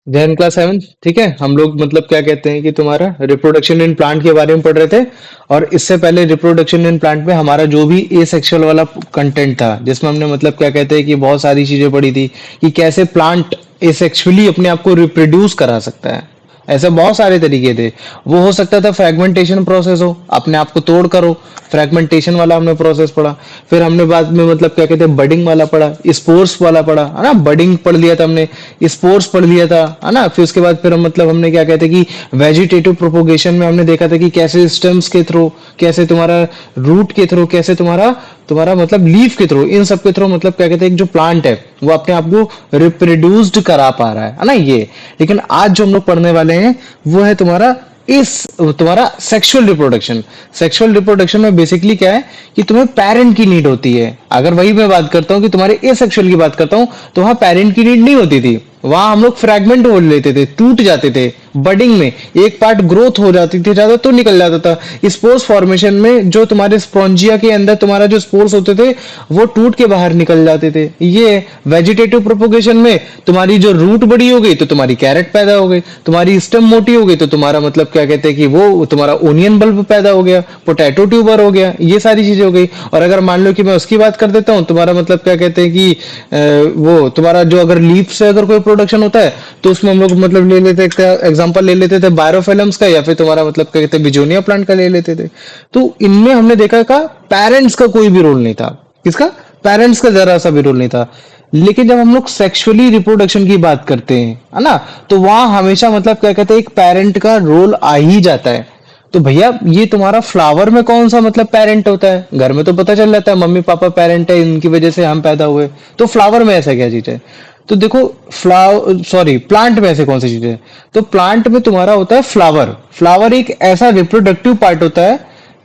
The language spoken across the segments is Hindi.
जैन क्लास 7। ठीक है, हम लोग मतलब क्या कहते हैं कि तुम्हारा रिप्रोडक्शन इन प्लांट के बारे में पढ़ रहे थे। और इससे पहले रिप्रोडक्शन इन प्लांट में हमारा जो भी ए सेक्सुअल वाला कंटेंट था, जिसमें हमने मतलब क्या कहते हैं कि बहुत सारी चीजें पढ़ी थी कि कैसे प्लांट एसेक्सुअली अपने आप को रिप्रोड्यूस करा सकता है। ऐसे बहुत सारे तरीके थे। वो हो सकता था फ्रैगमेंटेशन प्रोसेस हो, अपने आप को तोड़ करो, फ्रैगमेंटेशन वाला हमने प्रोसेस पढ़ा। फिर हमने बाद में मतलब क्या कहते हैं बडिंग वाला पढ़ा, स्पोर्स वाला पढ़ा, है ना, बडिंग पढ़ लिया था हमने, स्पोर्स पढ़ लिया था, है ना। फिर उसके बाद फिर हम मतलब हमने क्या कहते हैं कि वेजिटेटिव प्रोपोगेशन में हमने देखा था कि कैसे स्टेम्स के थ्रू, कैसे तुम्हारा रूट के थ्रू, कैसे तुम्हारा तुम्हारा मतलब लीफ के थ्रू, इन सब के थ्रू मतलब क्या कहते हैं जो प्लांट है वो अपने आप को रिप्रोड्यूस्ड करा पा रहा है ना ये। लेकिन आज जो हम लोग पढ़ने वाले हैं वो है तुम्हारा इस तुम्हारा सेक्सुअल रिप्रोडक्शन। सेक्सुअल रिप्रोडक्शन में बेसिकली क्या है कि तुम्हें पेरेंट की नीड होती है। अगर वही मैं बात करता हूँ कि तुम्हारे ए सेक्सुअल की बात करता हूँ, तो वहां पेरेंट की नीड नहीं होती थी, वहां हम लोग फ्रैगमेंट हो लेते थे, टूट जाते थे। बडिंग में एक पार्ट ग्रोथ हो जाती थी ज्यादा तो निकल जाता था। स्पोर्स फॉर्मेशन में जो तुम्हारे स्पॉन्जिया के अंदर तुम्हारा जो स्पोर्स होते थे वो टूट के बाहर निकल जाते थे। ये वेजिटेटिव प्रोपोगेशन में तुम्हारी जो रूट बड़ी हो गई तो तुम्हारी कैरेट पैदा हो गई, तुम्हारी स्टेम मोटी हो गई तो तुम्हारा मतलब क्या कहते हैं कि वो तुम्हारा ओनियन बल्ब पैदा हो गया, पोटैटो ट्यूबर हो गया, ये सारी चीजें हो गई। और अगर मान लो कि मैं उसकी बात कर देता हूँ, तुम्हारा मतलब क्या कहते हैं कि वो तुम्हारा जो अगर लीफ से अगर कोई प्रोडक्शन होता है तो उसमें हम लोग मतलब ले लेते थे एग्जांपल, ले लेते थे बायोफिलम्स का, या फिर तुम्हारा मतलब क्या कहते हैं बिजोनिया प्लांट का ले लेते थे। तो इनमें हमने देखा का पेरेंट्स का कोई भी रोल नहीं था। किसका? पेरेंट्स का जरा सा भी रोल नहीं था। लेकिन जब हम लोग सेक्सुअली रिप्रोडक्शन की बात करते हैं, है ना, तो वहां हमेशा मतलब क्या कहते हैं एक पेरेंट का रोल आ ही जाता है। तो भैया ये तुम्हारा फ्लावर में कौन सा मतलब पेरेंट होता है? घर में तो पता चल जाता है मम्मी पापा पेरेंट है, इनकी वजह से हम पैदा हुए। तो फ्लावर में ऐसा क्या चीज है? तो देखो, प्लांट में ऐसे कौन सी चीज है? तो प्लांट में तुम्हारा होता है फ्लावर। फ्लावर एक ऐसा रिप्रोडक्टिव पार्ट होता है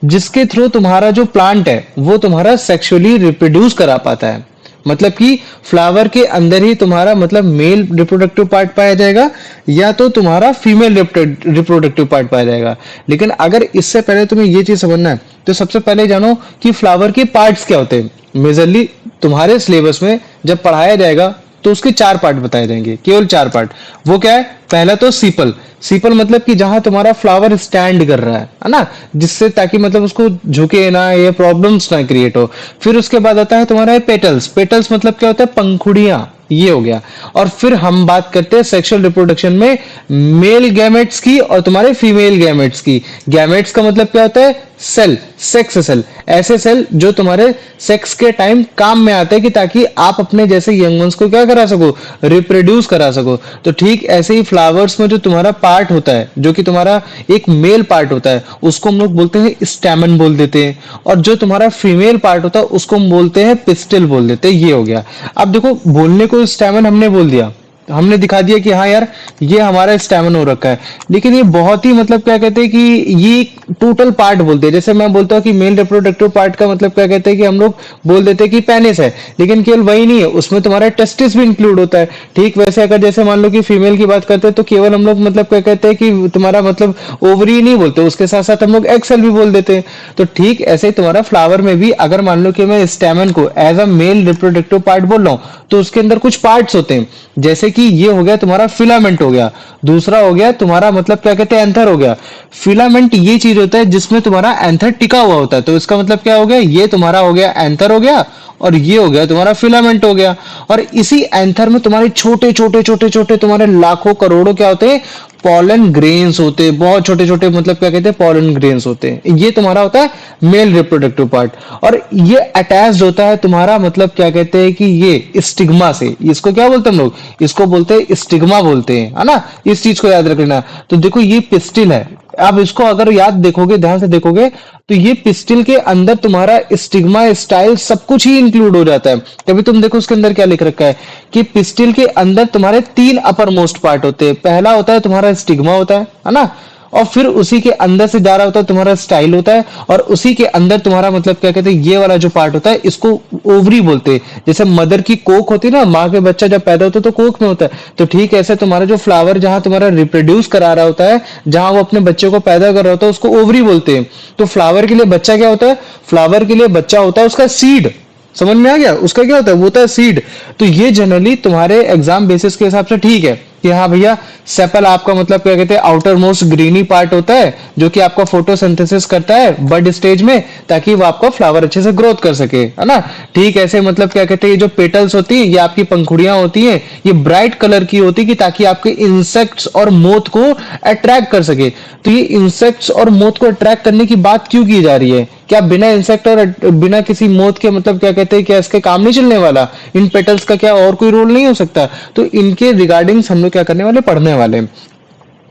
जिसके थ्रू तुम्हारा जो प्लांट है वो तुम्हारा सेक्सुअली रिप्रोड्यूस करा पाता है। मतलब कि फ्लावर के अंदर ही तुम्हारा मतलब मेल रिप्रोडक्टिव पार्ट पाया जाएगा या तो तुम्हारा फीमेल रिप्रोडक्टिव पार्ट पाया जाएगा। लेकिन अगर इससे पहले तुम्हें ये चीज समझना है तो सबसे पहले जानो कि फ्लावर के पार्ट्स क्या होते हैं। मेजरली तुम्हारे सिलेबस में जब पढ़ाया जाएगा तो उसके 4 पार्ट बताए जाएंगे, केवल 4 पार्ट। वो क्या है? पहला तो सीपल। सीपल मतलब कि जहां तुम्हारा फ्लावर स्टैंड कर रहा है ना, जिससे ताकि मतलब उसको झुके ना, ये प्रॉब्लम्स ना क्रिएट हो। फिर उसके बाद आता है तुम्हारा पेटल्स। पेटल्स मतलब क्या होता है? पंखुड़ियां, ये हो गया। और फिर हम बात करते हैं सेक्सुअल रिप्रोडक्शन में मेल गैमेट्स की और तुम्हारे फीमेल गैमेट्स की। गैमेट्स का मतलब क्या होता है? Cell, sex cell. ऐसे सेल जो तुम्हारे सेक्स के टाइम काम में आते हैं कि ताकि आप अपने जैसे यंग वंस को क्या करा सको? रिप्रोड्यूस करा सको। तो ठीक ऐसे ही फ्लावर्स में जो तुम्हारा पार्ट होता है, जो कि तुम्हारा एक मेल पार्ट होता है, उसको हम लोग बोलते हैं स्टैमन बोल देते हैं। और जो तुम्हारा फीमेल पार्ट होता है उसको हम बोलते हैं पिस्टिल बोल देते हैं। ये हो गया। अब देखो, बोलने को स्टैमन हमने बोल दिया, हमने दिखा दिया कि हाँ यार ये हमारा स्टैमिना हो रखा है। लेकिन ये बहुत ही मतलब क्या कहते हैं कि ये टोटल पार्ट बोलते हैं। जैसे मैं बोलता हूँ कि मेल रिप्रोडक्टिव पार्ट का मतलब क्या कहते हैं कि हम लोग बोल देते हैं कि पेनिस है, लेकिन केवल वही नहीं है, उसमें तुम्हारा टेस्टिस भी इंक्लूड होता है। ठीक वैसे अगर जैसे मान लो कि फीमेल की बात करते हैं तो केवल हम लोग मतलब क्या कहते हैं कि तुम्हारा मतलब ओवरी नहीं बोलते, उसके साथ साथ हम लोग एक्सेल भी बोल देते हैं। तो ठीक ऐसे ही तुम्हारा फ्लावर में भी अगर मान लो कि मैं स्टेमन को as a male reproductive part बोल रहा हूँ तो उसके अंदर कुछ पार्ट्स होते हैं। जैसे कि ये हो गया तुम्हारा फिलामेंट हो गया, दूसरा हो गया तुम्हारा मतलब क्या कहते हैं एंथर हो गया। फिलामेंट ये चीज होता है जिसमें तुम्हारा एंथर टिका हुआ होता है, तो इसका मतलब क्या हो गया? ये तुम्हारा हो गया एंथर हो गया और ये हो गया तुम्हारा फिलामेंट हो गया। और इसी एंथर में तुम्हारे छोटे छोटे छोटे छोटे तुम्हारे लाखों करोड़ों क्या होते हैं? पॉलन ग्रेन्स होते हैं, बहुत छोटे छोटे मतलब क्या कहते हैं? पॉलन ग्रेन्स होते हैं। ये तुम्हारा होता है मेल रिप्रोडक्टिव पार्ट। और ये अटैच्ड होता है तुम्हारा मतलब क्या कहते हैं कि ये स्टिग्मा से। इसको क्या बोलते हैं हम लोग? इसको बोलते हैं स्टिग्मा बोलते हैं, है ना। इस चीज को याद रख लेना। तो देखो ये पिस्टिल है। अब इसको अगर याद देखोगे, ध्यान से देखोगे, तो ये पिस्टिल के अंदर तुम्हारा स्टिग्मा स्टाइल सब कुछ ही इंक्लूड हो जाता है। कभी तुम देखो उसके अंदर क्या लिख रखा है कि पिस्टिल के अंदर तुम्हारे 3 अपर मोस्ट पार्ट होते हैं। पहला होता है तुम्हारा स्टिग्मा होता है ना। और फिर उसी के अंदर से जा रहा होता है तुम्हारा स्टाइल होता है। और उसी के अंदर तुम्हारा मतलब क्या कहते हैं ये वाला जो पार्ट होता है इसको ओवरी बोलते हैं। जैसे मदर की कोक होती है ना, माँ के बच्चा जब पैदा होता है तो कोक में होता है। तो ठीक ऐसे तुम्हारा जो फ्लावर जहां तुम्हारा रिप्रोड्यूस करा रहा होता है, जहां वो अपने बच्चे को पैदा कर रहा होता है, उसको ओवरी बोलते हैं। तो फ्लावर के लिए बच्चा क्या होता है? फ्लावर के लिए बच्चा होता है उसका सीड। समझ में आ गया? उसका क्या होता है, वो होता है सीड। तो ये जनरली तुम्हारे एग्जाम बेसिस के हिसाब से ठीक है कि हाँ भैया, सेपल आपका मतलब क्या कहते हैं आउटर मोस्ट ग्रीनी पार्ट होता है जो कि आपका फोटोसिंथेसिस करता है बड स्टेज में, ताकि वो आपका फ्लावर अच्छे से ग्रोथ कर सके, है ना। ठीक ऐसे मतलब क्या कहते हैं ये जो पेटल्स होती है, ये आपकी पंखुड़ियां होती हैं, ये ब्राइट कलर की होती है कि ताकि आपके इंसेक्ट्स और मोथ को अट्रैक्ट कर सके। तो ये इंसेक्ट्स और मोथ को अट्रैक्ट करने की बात क्यों की जा रही है? क्या बिना इंसेक्ट और बिना किसी मोथ के मतलब क्या कहते हैं, क्या इसके काम नहीं चलने वाला? इन पेटल्स का क्या और कोई रोल नहीं हो सकता? तो इनके रिगार्डिंग्स हम लोग क्या करने वाले, पढ़ने वाले हैं।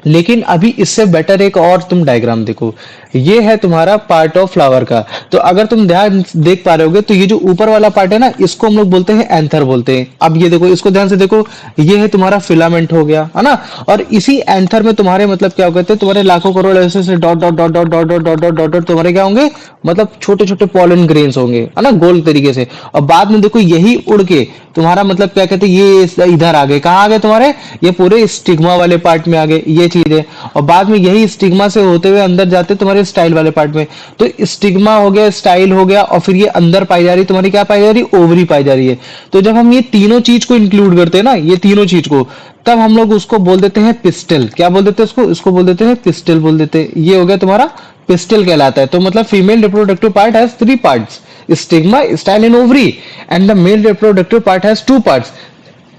लेकिन अभी इससे बेटर एक और तुम डायग्राम देखो, ये है तुम्हारा पार्ट ऑफ फ्लावर का। तो अगर तुम ध्यान देख पा रहे होगे तो ये जो ऊपर वाला पार्ट है ना, इसको हम लोग बोलते हैं एंथर बोलते हैं। अब ये देखो, इसको ध्यान से देखो, ये है तुम्हारा फिलामेंट हो गया, है ना। और इसी एंथर में तुम्हारे मतलब क्या होते हैं, तुम्हारे लाखों करोड़ ऐसे dot dot dot dot dot dot dot dot dot dot तुम्हारे क्या होंगे, मतलब छोटे छोटे पॉलन ग्रेन्स होंगे, है ना, गोल तरीके से। और बाद में देखो यही उड़ के तुम्हारा मतलब क्या कहते हैं, ये इधर आ गए, कहाँ आ गए तुम्हारे, ये पूरे स्टिग्मा वाले पार्ट में आ गए, ये चीज है। और बाद में यही स्टिग्मा से होते हुए अंदर जाते तुम्हारे स्टाइल वाले पार्ट में। तो स्टिग्मा हो गया, स्टाइल हो गया, और फिर ये अंदर पाई जा रही तुम्हारी, क्या पाई जा रही, ओवरी पाई जा रही है। तो जब हम ये तीनों चीज को इंक्लूड करते हैं ना, ये तीनों चीज को, तब हम लोग उसको बोल देते हैं पिस्टल। क्या बोल देते हैं उसको, इसको बोल देते हैं पिस्टल बोल देते हैं। ये हो गया तुम्हारा पिस्टल कहलाता है। तो मतलब female reproductive part has three parts, stigma, style and ovary, and the mail reproductive part has two parts,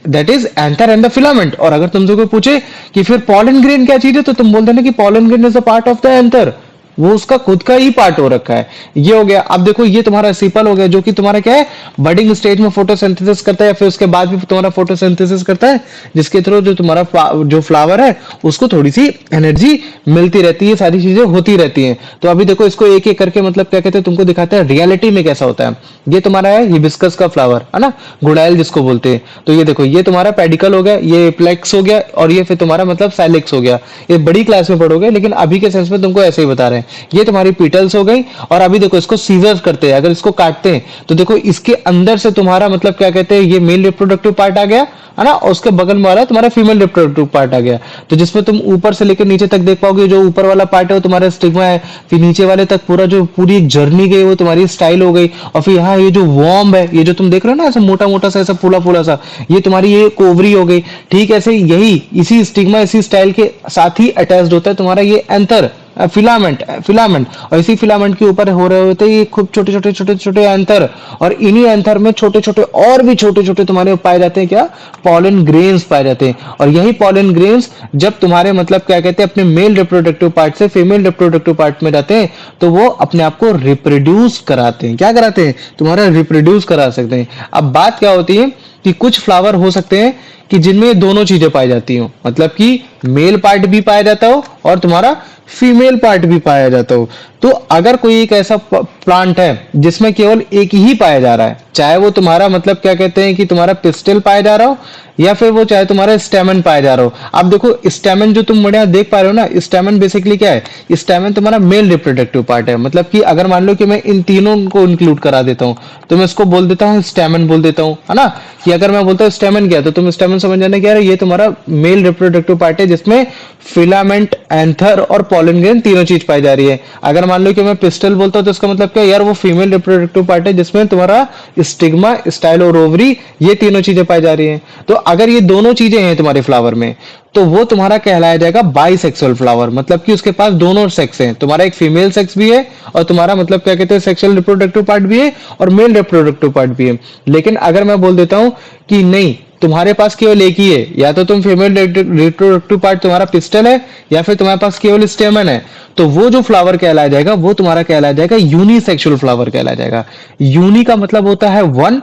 that is anther and the filament. और अगर तुमसे कोई पूछे कि फिर पॉलन ग्रेन क्या चीज है, तो तुम बोल देना कि pollen grain is a part of the anther, वो उसका खुद का ही पार्ट हो रखा है। ये हो गया। अब देखो ये तुम्हारा सीपल हो गया, जो कि तुम्हारा क्या है, बडिंग स्टेज में फोटोसिंथेसिस करता है, या फिर उसके बाद भी तुम्हारा फोटोसिंथेसिस करता है, जिसके थ्रू जो तुम्हारा जो फ्लावर है उसको थोड़ी सी एनर्जी मिलती रहती है, सारी चीजें होती रहती हैं। तो अभी देखो इसको एक एक करके मतलब क्या कहते हैं तुमको दिखाते हैं रियलिटी में कैसा होता है। ये तुम्हारा है हिबिस्कस का फ्लावर, है ना, गुड़ाइल जिसको बोलते हैं। तो ये देखो, ये तुम्हारा पेडिकल हो गया, ये प्लेक्स हो गया, और ये फिर तुम्हारा मतलब साइलेक्स हो गया। ये बड़ी क्लास में पढ़ोगे, लेकिन अभी के सेंस में तुमको ऐसे ही बता रहे हैं। ये तुम्हारी पीटल्स हो गई। और अभी देखो इसको सीजर्स करते हैं, अगर इसको काटते हैं तो देखो इसके अंदर से तुम्हारा मतलब क्या कहते हैं, ये मेल रिप्रोडक्टिव पार्ट आ गया, है ना, और उसके बगल में वाला तुम्हारा फीमेल रिप्रोडक्टिव पार्ट आ गया। तो जिसमें तुम ऊपर से लेकर नीचे तक देख पाओगे, जो ऊपर वाला पार्ट है वो तुम्हारा स्टिग्मा है, फिर नीचे वाले तक पूरा जो पूरी एक जर्नी गई वो तुम्हारी स्टाइल हो गई, और फिर यहाँ ये जो वॉर्म है, ये जो तुम देख रहे हो ना ऐसा मोटा मोटा सा, ऐसा फूला फूला सा, ये तुम्हारी ये कोवरी हो गई। ठीक ऐसे यही इसी स्टिग्मा इसी स्टाइल के साथ ही अटैच्ड होता है तुम्हारा ये एंथर, फिलामेंट फिलामेंट। और इसी फिलामेंट के ऊपर हो रहे होते हैं ये खूब छोटे छोटे छोटे छोटे एंथर, और इन्हीं एंथर में छोटे छोटे और भी छोटे छोटे तुम्हारे पाए जाते हैं क्या, पॉलन ग्रेन्स पाए जाते हैं। और यही पॉलन ग्रेन्स जब तुम्हारे मतलब क्या कहते हैं अपने मेल रिप्रोडक्टिव पार्ट से फीमेल रिप्रोडक्टिव पार्ट में जाते हैं, तो वो अपने आप को रिप्रोड्यूस कराते हैं। क्या कराते हैं, तुम्हारा रिप्रोड्यूस करा सकते हैं। अब बात क्या होती है कि कुछ फ्लावर हो सकते हैं कि जिनमें दोनों चीजें पाई जाती हो, मतलब कि मेल पार्ट भी पाया जाता हो और तुम्हारा फीमेल पार्ट भी पाया जाता हो। तो अगर कोई एक ऐसा प्लांट है जिसमें केवल एक ही पाया जा रहा है, चाहे वो तुम्हारा मतलब क्या कहते हैं कि तुम्हारा पिस्टल पाया जा रहा हो, या फिर वो चाहे तुम्हारा स्टेमन पाया जा रहा हो। अब देखो स्टेमन जो तुम बढ़िया देख पा रहे हो ना, स्टेमन बेसिकली क्या है, स्टेमन तुम्हारा मेल रिप्रोडक्टिव पार्ट है। मतलब कि अगर मान लो कि मैं इन तीनों को इंक्लूड करा देता हूँ, तो मैं इसको बोल देता हूँ स्टेमन बोल देता हूँ, है ना। कि अगर मैं बोलता हूँ स्टेमन क्या है, तो तुम स्टेमन समझ जाना क्या है, ये तुम्हारा मेल रिप्रोडक्टिव पार्ट है जिसमें फिलामेंट, एंथर और पॉलन ग्रेन तीनों चीज पाई जा रही है। अगर मान लो कि मैं पिस्टल बोलता हूँ, तो इसका मतलब क्या यार, वो फीमेल रिप्रोडक्टिव पार्ट है जिसमें तुम्हारा स्टिग्मा, स्टाइल और ओवरी, ये तीनों चीजें पाई जा रही हैं। तो अगर ये दोनों चीजें हैं तुम्हारे फ्लावर में, तो वो तुम्हारा कहलाया जाएगा बाइसेक्सुअल फ्लावर। मतलब कि उसके पास दोनों सेक्स हैं, तुम्हारा एक फीमेल सेक्स भी है और तुम्हारा मतलब क्या कहते हैं सेक्सुअल रिप्रोडक्टिव पार्ट भी है और मेल रिप्रोडक्टिव पार्ट भी है। लेकिन अगर मैं बोल देता हूं कि नहीं, तुम्हारे पास केवल एक ही है, या तो तुम फीमेल रिप्रोडक्टिव पार्ट तुम्हारा पिस्टल है, या फिर तुम्हारे पास केवल स्टेमन है, तो वो जो फ्लावर कहलाया जाएगा वो तुम्हारा कहलाया जाएगा यूनिसेक्सुअल फ्लावर कहलाया जाएगा। यूनि का मतलब होता है वन,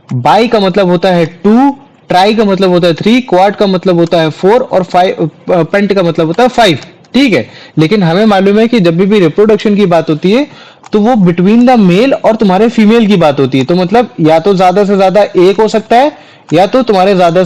बाई का मतलब होता है टू, ट्राई का मतलब होता है थ्री, क्वाड का मतलब होता है फोर, और फाइव, पेंट का मतलब होता है फाइव। ठीक है। लेकिन हमें मालूम है कि जब भी रिप्रोडक्शन की बात होती है तो वो बिटवीन द मेल और तुम्हारे फीमेल की बात होती है। तो मतलब या तो ज्यादा से ज्यादा एक हो सकता है, या तो तुम्हारे ज्यादा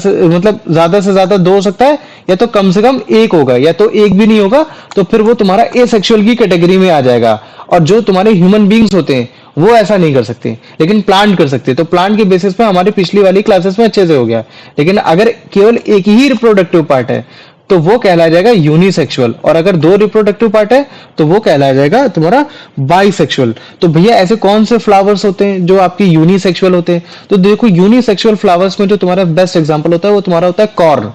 से ज्यादा दो हो सकता है, या तो कम से कम एक होगा, या तो एक भी नहीं होगा, तो फिर वो तुम्हारा एसेक्सुअल की कैटेगरी में आ जाएगा। और जो तुम्हारे ह्यूमन बींग्स होते हैं वो ऐसा नहीं कर सकते, लेकिन प्लांट कर सकते। तो प्लांट के बेसिस पे हमारी पिछली वाली क्लासेस में अच्छे से हो गया। लेकिन अगर केवल एक ही रिप्रोडक्टिव पार्ट है, तो वो कहलाया जाएगा यूनिसेक्सुअल। और अगर दो रिप्रोडक्टिव पार्ट है तो वो कहलाया जाएगा तुम्हारा बाइसेक्सुअल। तो भैया ऐसे कौन से फ्लावर्स होते हैं जो आपके यूनिसेक्सुअल होते हैं? तो देखो यूनिसेक्सुअल फ्लावर्स में जो तुम्हारा बेस्ट एग्जांपल होता है वो तुम्हारा होता है कॉर्न।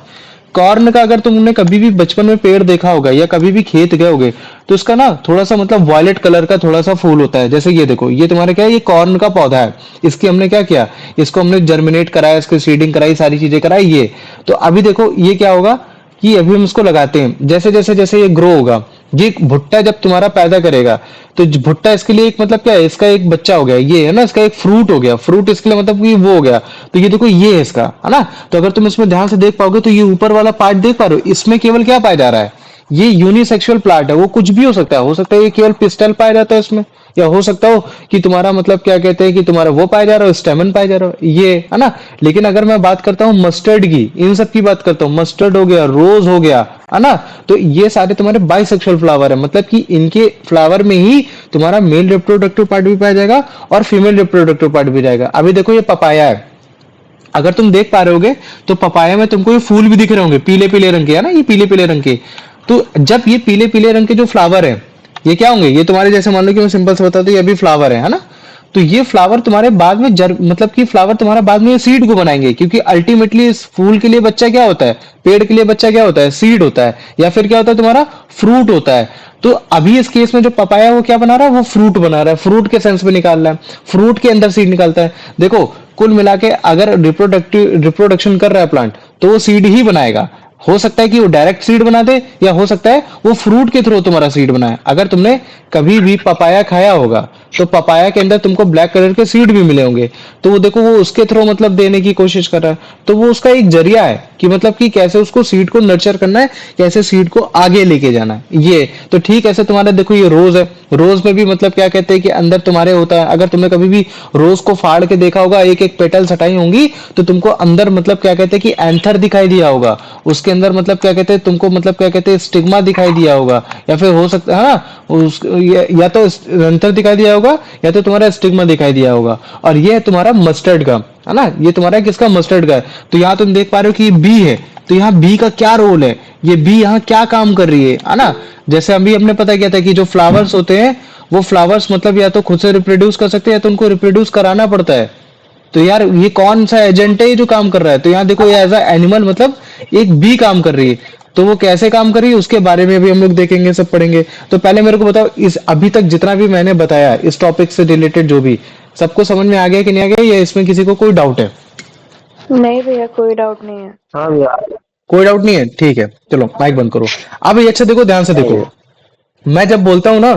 कॉर्न का अगर तुमने कभी भी बचपन में पेड़ देखा होगा या कभी भी खेत गए होगे तो उसका ना थोड़ा सा मतलब वायलेट कलर का थोड़ा सा फूल होता है। जैसे ये देखो, ये तुम्हारा क्या है, ये कॉर्न का पौधा है। इसकी हमने क्या किया, इसको हमने जर्मिनेट कराया, इसकी सीडिंग कराई, सारी चीजें कराई। ये तो अभी देखो ये क्या होगा कि अभी हम इसको लगाते हैं, जैसे जैसे जैसे ये ग्रो होगा, ये एक भुट्टा जब तुम्हारा पैदा करेगा तो भुट्टा इसके लिए एक मतलब क्या है, इसका एक बच्चा हो गया, ये है ना, इसका एक फ्रूट हो गया। फ्रूट इसके लिए मतलब कि वो हो गया। तो ये देखो ये है इसका, है ना। तो अगर तुम इसमें ध्यान से देख पाओगे तो ये ऊपर वाला पार्ट देख पा रहे हो, इसमें केवल क्या पाया जा रहा है, ये यूनिसेक्सुअल प्लांट है। वो कुछ भी हो सकता है ये केवल पिस्टल पाया जाता है इसमें, या हो सकता हो कि तुम्हारा मतलब क्या कहते हैं कि तुम्हारा वो पाया जा रहा हो, स्टेमन पाया जा रहा हो, ये है ना। लेकिन अगर मैं बात करता हूँ मस्टर्ड की, इन सब की बात करता हूँ, मस्टर्ड हो गया, रोज हो गया, है ना, तो ये सारे तुम्हारे बाइसेक्सुअल फ्लावर है। मतलब कि इनके फ्लावर में ही तुम्हारा मेल रिप्रोडक्टिव पार्ट भी पाया जाएगा और फीमेल रिप्रोडक्टिव पार्ट भी जाएगा। अभी देखो ये पपाया है, अगर तुम देख पा रहे होगे तो पपाया में तुमको ये फूल भी दिख रहे होंगे पीले पीले रंग के, है ना, ये पीले पीले रंग के। तो जब ये पीले पीले रंग के जो फ्लावर है ये क्या होंगे, ये तुम्हारे जैसे मान लो कि मैं सिंपल से बताता हूँ, ये अभी फ्लावर है ना। तो ये फ्लावर तुम्हारे बाद में मतलब कि फ्लावर तुम्हारा बाद में सीड को बनाएंगे, क्योंकि अल्टीमेटली इस फूल के लिए बच्चा क्या होता है, पेड़ के लिए बच्चा क्या होता है, सीड होता है, या फिर क्या होता है तुम्हारा फ्रूट होता है। तो अभी इस केस में जो पपाया है वो क्या बना रहा है, वो फ्रूट बना रहा है, फ्रूट के सेंस में निकाल रहा है, फ्रूट के अंदर सीड निकालता है। देखो कुल मिला के अगर रिप्रोडक्शन कर रहा है प्लांट तो वो सीड ही बनाएगा। हो सकता है कि वो डायरेक्ट सीड बना दे, या हो सकता है वो फ्रूट के थ्रू तुम्हारा सीड बनाए। अगर तुमने कभी भी पपाया खाया होगा तो पपाया के अंदर तुमको ब्लैक कलर के सीड भी मिले होंगे, तो वो देखो वो उसके थ्रू मतलब देने की कोशिश कर रहा है। तो वो उसका एक जरिया है कि मतलब कि कैसे उसको सीड को नर्चर करना है, कैसे सीड को आगे लेके जाना है। ये तो ठीक ऐसे तुम्हारा देखो ये रोज है, रोज में भी मतलब क्या कहते हैं कि अंदर तुम्हारे होता है, अगर तुमने कभी भी रोज को फाड़ के देखा होगा, एक एक पेटल्स हटाई होंगी, तो तुमको अंदर मतलब क्या कहते हैं कि एंथर दिखाई दिया होगा, उसके अंदर मतलब क्या कहते हैं तुमको मतलब क्या कहते हैं स्टिग्मा दिखाई दिया होगा, या फिर हो सकता है हाँ या तो एंथर दिखाई दिया होगा या तो तुम्हारा स्टिग्मा दिखाई दिया होगा। और ये है तुम्हारा मस्टर्ड का, है ना, ये तुम्हारा किसका, मस्टर्ड का है। तो यहाँ तुम देख पा रहे हो कि बी है, तो यहाँ बी का क्या रोल है, ये बी यहाँ क्या काम कर रही है ना। जैसे अभी हमने पता किया था कि जो फ्लावर्स होते हैं वो फ्लावर्स मतलब या तो खुद से रिप्रोड्यूस कर सकते हैं या तो उनको रिप्रोड्यूस कराना पड़ता है। तो यार ये कौन सा एजेंट है ये जो काम कर रहा है, तो यहाँ देखो ये एज अ एनिमल मतलब एक बी काम कर रही है। तो वो कैसे काम कर रही है उसके बारे में भी हम लोग देखेंगे, सब पढ़ेंगे। तो पहले मेरे को बताओ, इस अभी तक जितना भी मैंने बताया इस टॉपिक से रिलेटेड जो भी, सबको समझ में आ गया कि नहीं आ गया, या इसमें किसी को कोई डाउट है? नहीं भैया कोई डाउट नहीं है। हाँ भैया। कोई डाउट नहीं है, ठीक है, चलो माइक बंद करो। अब ये अच्छा देखो, ध्यान से देखो, मैं जब बोलता हूं ना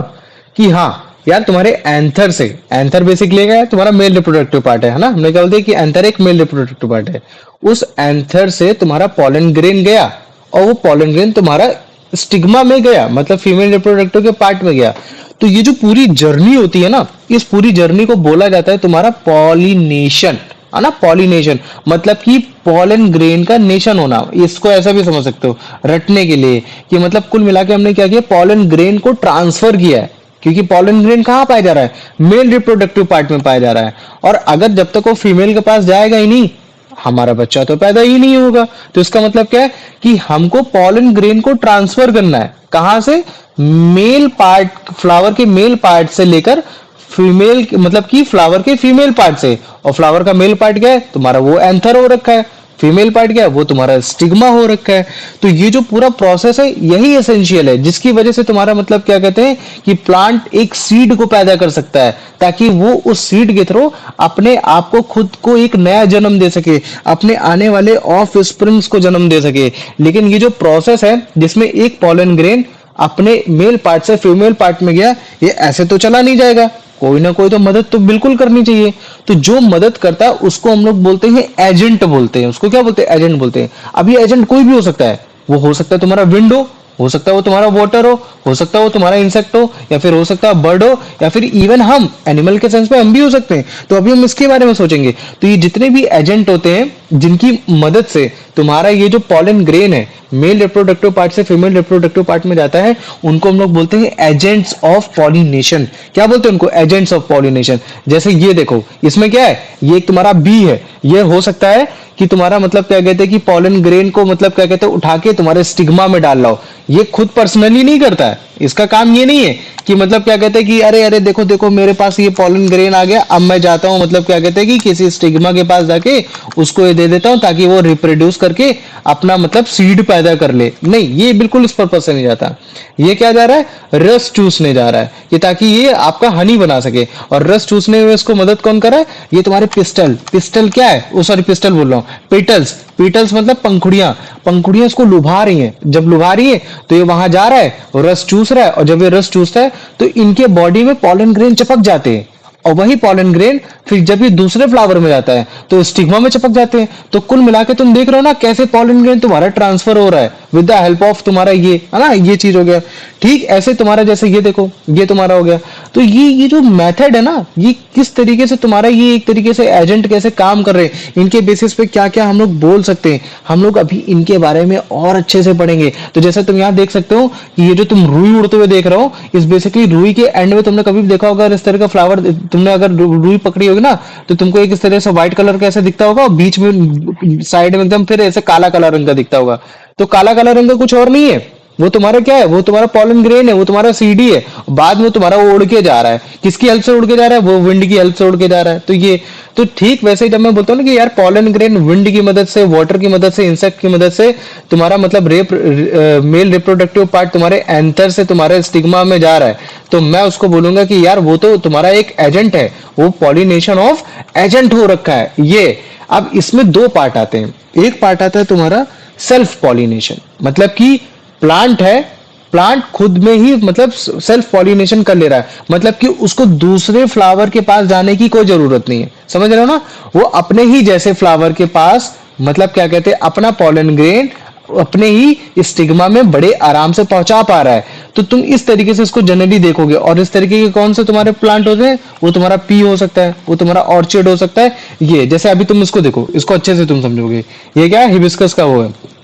कि हाँ यार तुम्हारे एंथर से, एंथर बेसिकली क्या है, तुम्हारा मेल रिप्रोडक्टिव पार्ट है ना, हमने क्या बोलते हैं कि एंथर एक मेल रिप्रोडक्टिव पार्ट है। उस एंथर से तुम्हारा पॉलन ग्रेन गया और वो पॉलन ग्रेन तुम्हारा स्टिग्मा में गया, मतलब फीमेल रिप्रोडक्टिव के पार्ट में गया। तो ये जो पूरी जर्नी होती है ना, इस पूरी जर्नी को बोला जाता है तुम्हारा पॉलिनेशन, है ना। पॉलिनेशन मतलब कि पॉलन ग्रेन का नेशन होना, इसको ऐसा भी समझ सकते हो रटने के लिए कि मतलब कुल मिला के हमने क्या किया, पॉलन ग्रेन को ट्रांसफर किया है। क्योंकि पॉलन ग्रेन कहाँ पाया जा रहा है, मेल रिप्रोडक्टिव पार्ट में पाया जा रहा है। और अगर जब तक वो फीमेल के पास जाएगा ही नहीं, हमारा बच्चा तो पैदा ही नहीं होगा। तो इसका मतलब क्या है कि हमको पॉलन ग्रेन को ट्रांसफर करना है, कहां से, मेल पार्ट, फ्लावर के मेल पार्ट से लेकर फीमेल मतलब कि फ्लावर के फीमेल पार्ट से। और फ्लावर का मेल पार्ट क्या है तुम्हारा, वो एंथर हो रखा है, फीमेल पार्ट क्या है वो तुम्हारा स्टिग्मा हो रखा है। तो ये जो पूरा प्रोसेस है यही एसेंशियल है, जिसकी वजह से तुम्हारा मतलब क्या कहते हैं कि प्लांट एक सीड को पैदा कर सकता है, ताकि वो उस सीड के थ्रू अपने आप को, खुद को एक नया जन्म दे सके, अपने आने वाले ऑफ स्प्रिंग्स को जन्म दे सके। लेकिन ये जो प्रोसेस है जिसमें एक पॉलन ग्रेन अपने मेल पार्ट से फीमेल पार्ट में गया, ये ऐसे तो चला नहीं जाएगा, कोई ना कोई तो मदद तो बिल्कुल करनी चाहिए। तो जो मदद करता है उसको हम लोग बोलते हैं एजेंट बोलते हैं, उसको क्या बोलते हैं, एजेंट बोलते हैं। अब ये एजेंट कोई भी हो सकता है, वो हो सकता है तुम्हारा विंडो, हो सकता है वो तुम्हारा वाटर हो सकता है वो तुम्हारा इंसेक्ट हो, या फिर हो सकता है बर्ड हो, या फिर इवन हम एनिमल के सेंस में हम भी हो सकते हैं। तो अभी हम इसके बारे में सोचेंगे। तो ये जितने भी एजेंट होते हैं जिनकी मदद से तुम्हारा ये जो पॉलन ग्रेन है मेल रिप्रोडक्टिव पार्ट से फीमेल रिप्रोडक्टिव पार्ट में जाता है, उनको हम लोग बोलते हैं एजेंट्स ऑफ पॉलिनेशन। क्या बोलते हैं उनको? Agents of pollination. जैसे ये देखो, इसमें क्या है, ये एक तुम्हारा बी है, ये हो सकता है कि तुम्हारा मतलब क्या कहते हैं कि पॉलन ग्रेन को मतलब क्या कहते हैं उठा के तुम्हारे स्टिग्मा में डाल लाओ। ये खुद पर्सनली नहीं करता है, इसका काम ये नहीं है कि मतलब क्या कहते हैं कि अरे अरे देखो देखो मेरे पास ये पॉलन ग्रेन आ गया, अब मैं जाता हूँ मतलब क्या कहते हैं कि किसी स्टिग्मा के पास जाके उसको ये दे देता हूँ ताकि वो रिप्रोड्यूस करके अपना मतलब सीड पैदा कर ले। नहीं, ये बिल्कुल इस पर्पज से नहीं जाता। ये क्या जा रहा है, रस चूसने जा रहा है कि ताकि ये आपका हनी बना सके। और रस चूसने में इसको मदद कौन कर रहा है? ये तुम्हारे पिस्टल। पिस्टल क्या है? ओ सॉरी, पिस्टल बोल रहा हूँ, पेटल्स। पेटल्स मतलब पंखुड़ियां। पंखुड़ियां इसको लुभा रही हैं। जब लुभा रही है तो ये वहां जा रहा है और रस चूस रहा है, और जब ये रस चूसता है तो इनके बॉडी में पॉलन ग्रेन चिपक जाते हैं, और वही पॉलन ग्रेन फिर जब ये दूसरे फ्लावर में जाता है तो स्टिग्मा में चिपक जाते हैं। तो कुल मिला के तुम देख रहे हो ना कैसे पॉलन ग्रेन तुम्हारा ट्रांसफर हो रहा है विद द हेल्प ऑफ तुम्हारा ये है ना, ये चीज हो गया। ठीक ऐसे तुम्हारा जैसे ये देखो, ये तुम्हारा हो गया। तो ये जो मेथड है ना, ये किस तरीके से तुम्हारा ये एक तरीके से एजेंट कैसे काम कर रहे हैं, इनके बेसिस पे क्या क्या हम लोग बोल सकते हैं, हम लोग अभी इनके बारे में और अच्छे से पढ़ेंगे। तो जैसे तुम यहाँ देख सकते हो कि ये जो तुम रुई उड़ते हुए देख रहे हो, इस बेसिकली रुई के एंड में तुमने कभी भी देखा होगा इस तरह का फ्लावर, तुमने अगर रुई पकड़ी होगी ना तो तुमको एक इस तरह से व्हाइट कलर का ऐसे दिखता होगा, और बीच में साइड में एकदम फिर ऐसे काला काला रंग का दिखता होगा। तो काला काला रंग का कुछ और नहीं है, वो तुम्हारा क्या है, वो तुम्हारा पॉलन ग्रेन है, वो तुम्हारा सीडी है। बाद में तुम्हारा वो उड़ के जा रहा है, किसकी हेल्प से उड़ के जा रहा है? वो विंड की हेल्प से उड़ के जा रहा है। तो ये तो ठीक वैसे ही जब मैं बोलता हूँ ना कि यार पॉलन ग्रेन विंड की मदद से, वाटर की मदद से, इंसेक्ट की मदद से तुम्हारा मतलब मेल रिप्रोडक्टिव पार्ट तुम्हारे एंथर से तुम्हारे स्टिग्मा में जा रहा है, तो मैं उसको बोलूंगा कि यार वो तो तुम्हारा एक एजेंट है, वो पॉलिनेशन ऑफ एजेंट हो रखा है ये। अब इसमें दो पार्ट आते हैं। एक पार्ट आता है तुम्हारा सेल्फ पॉलिनेशन, मतलब कि प्लांट है, प्लांट खुद में ही मतलब सेल्फ पॉलिनेशन कर ले रहा है, मतलब कि उसको दूसरे फ्लावर के पास जाने की कोई जरूरत नहीं है। समझ रहे हो ना? वो अपने ही जैसे फ्लावर के पास मतलब क्या कहते हैं अपना पॉलन ग्रेन अपने ही स्टिग्मा में बड़े आराम से पहुंचा पा रहा है। तो तुम इस तरीके से इसको जनरली देखोगे। और इस तरीके के कौन से तुम्हारे प्लांट होते हैं? वो तुम्हारा पी हो सकता है, वो तुम्हारा ऑर्चिड हो सकता है। ये जैसे अभी तुम इसको देखो, इसको अच्छे से तुम समझोगे। ये क्या है? हिबिस्कस का वो है।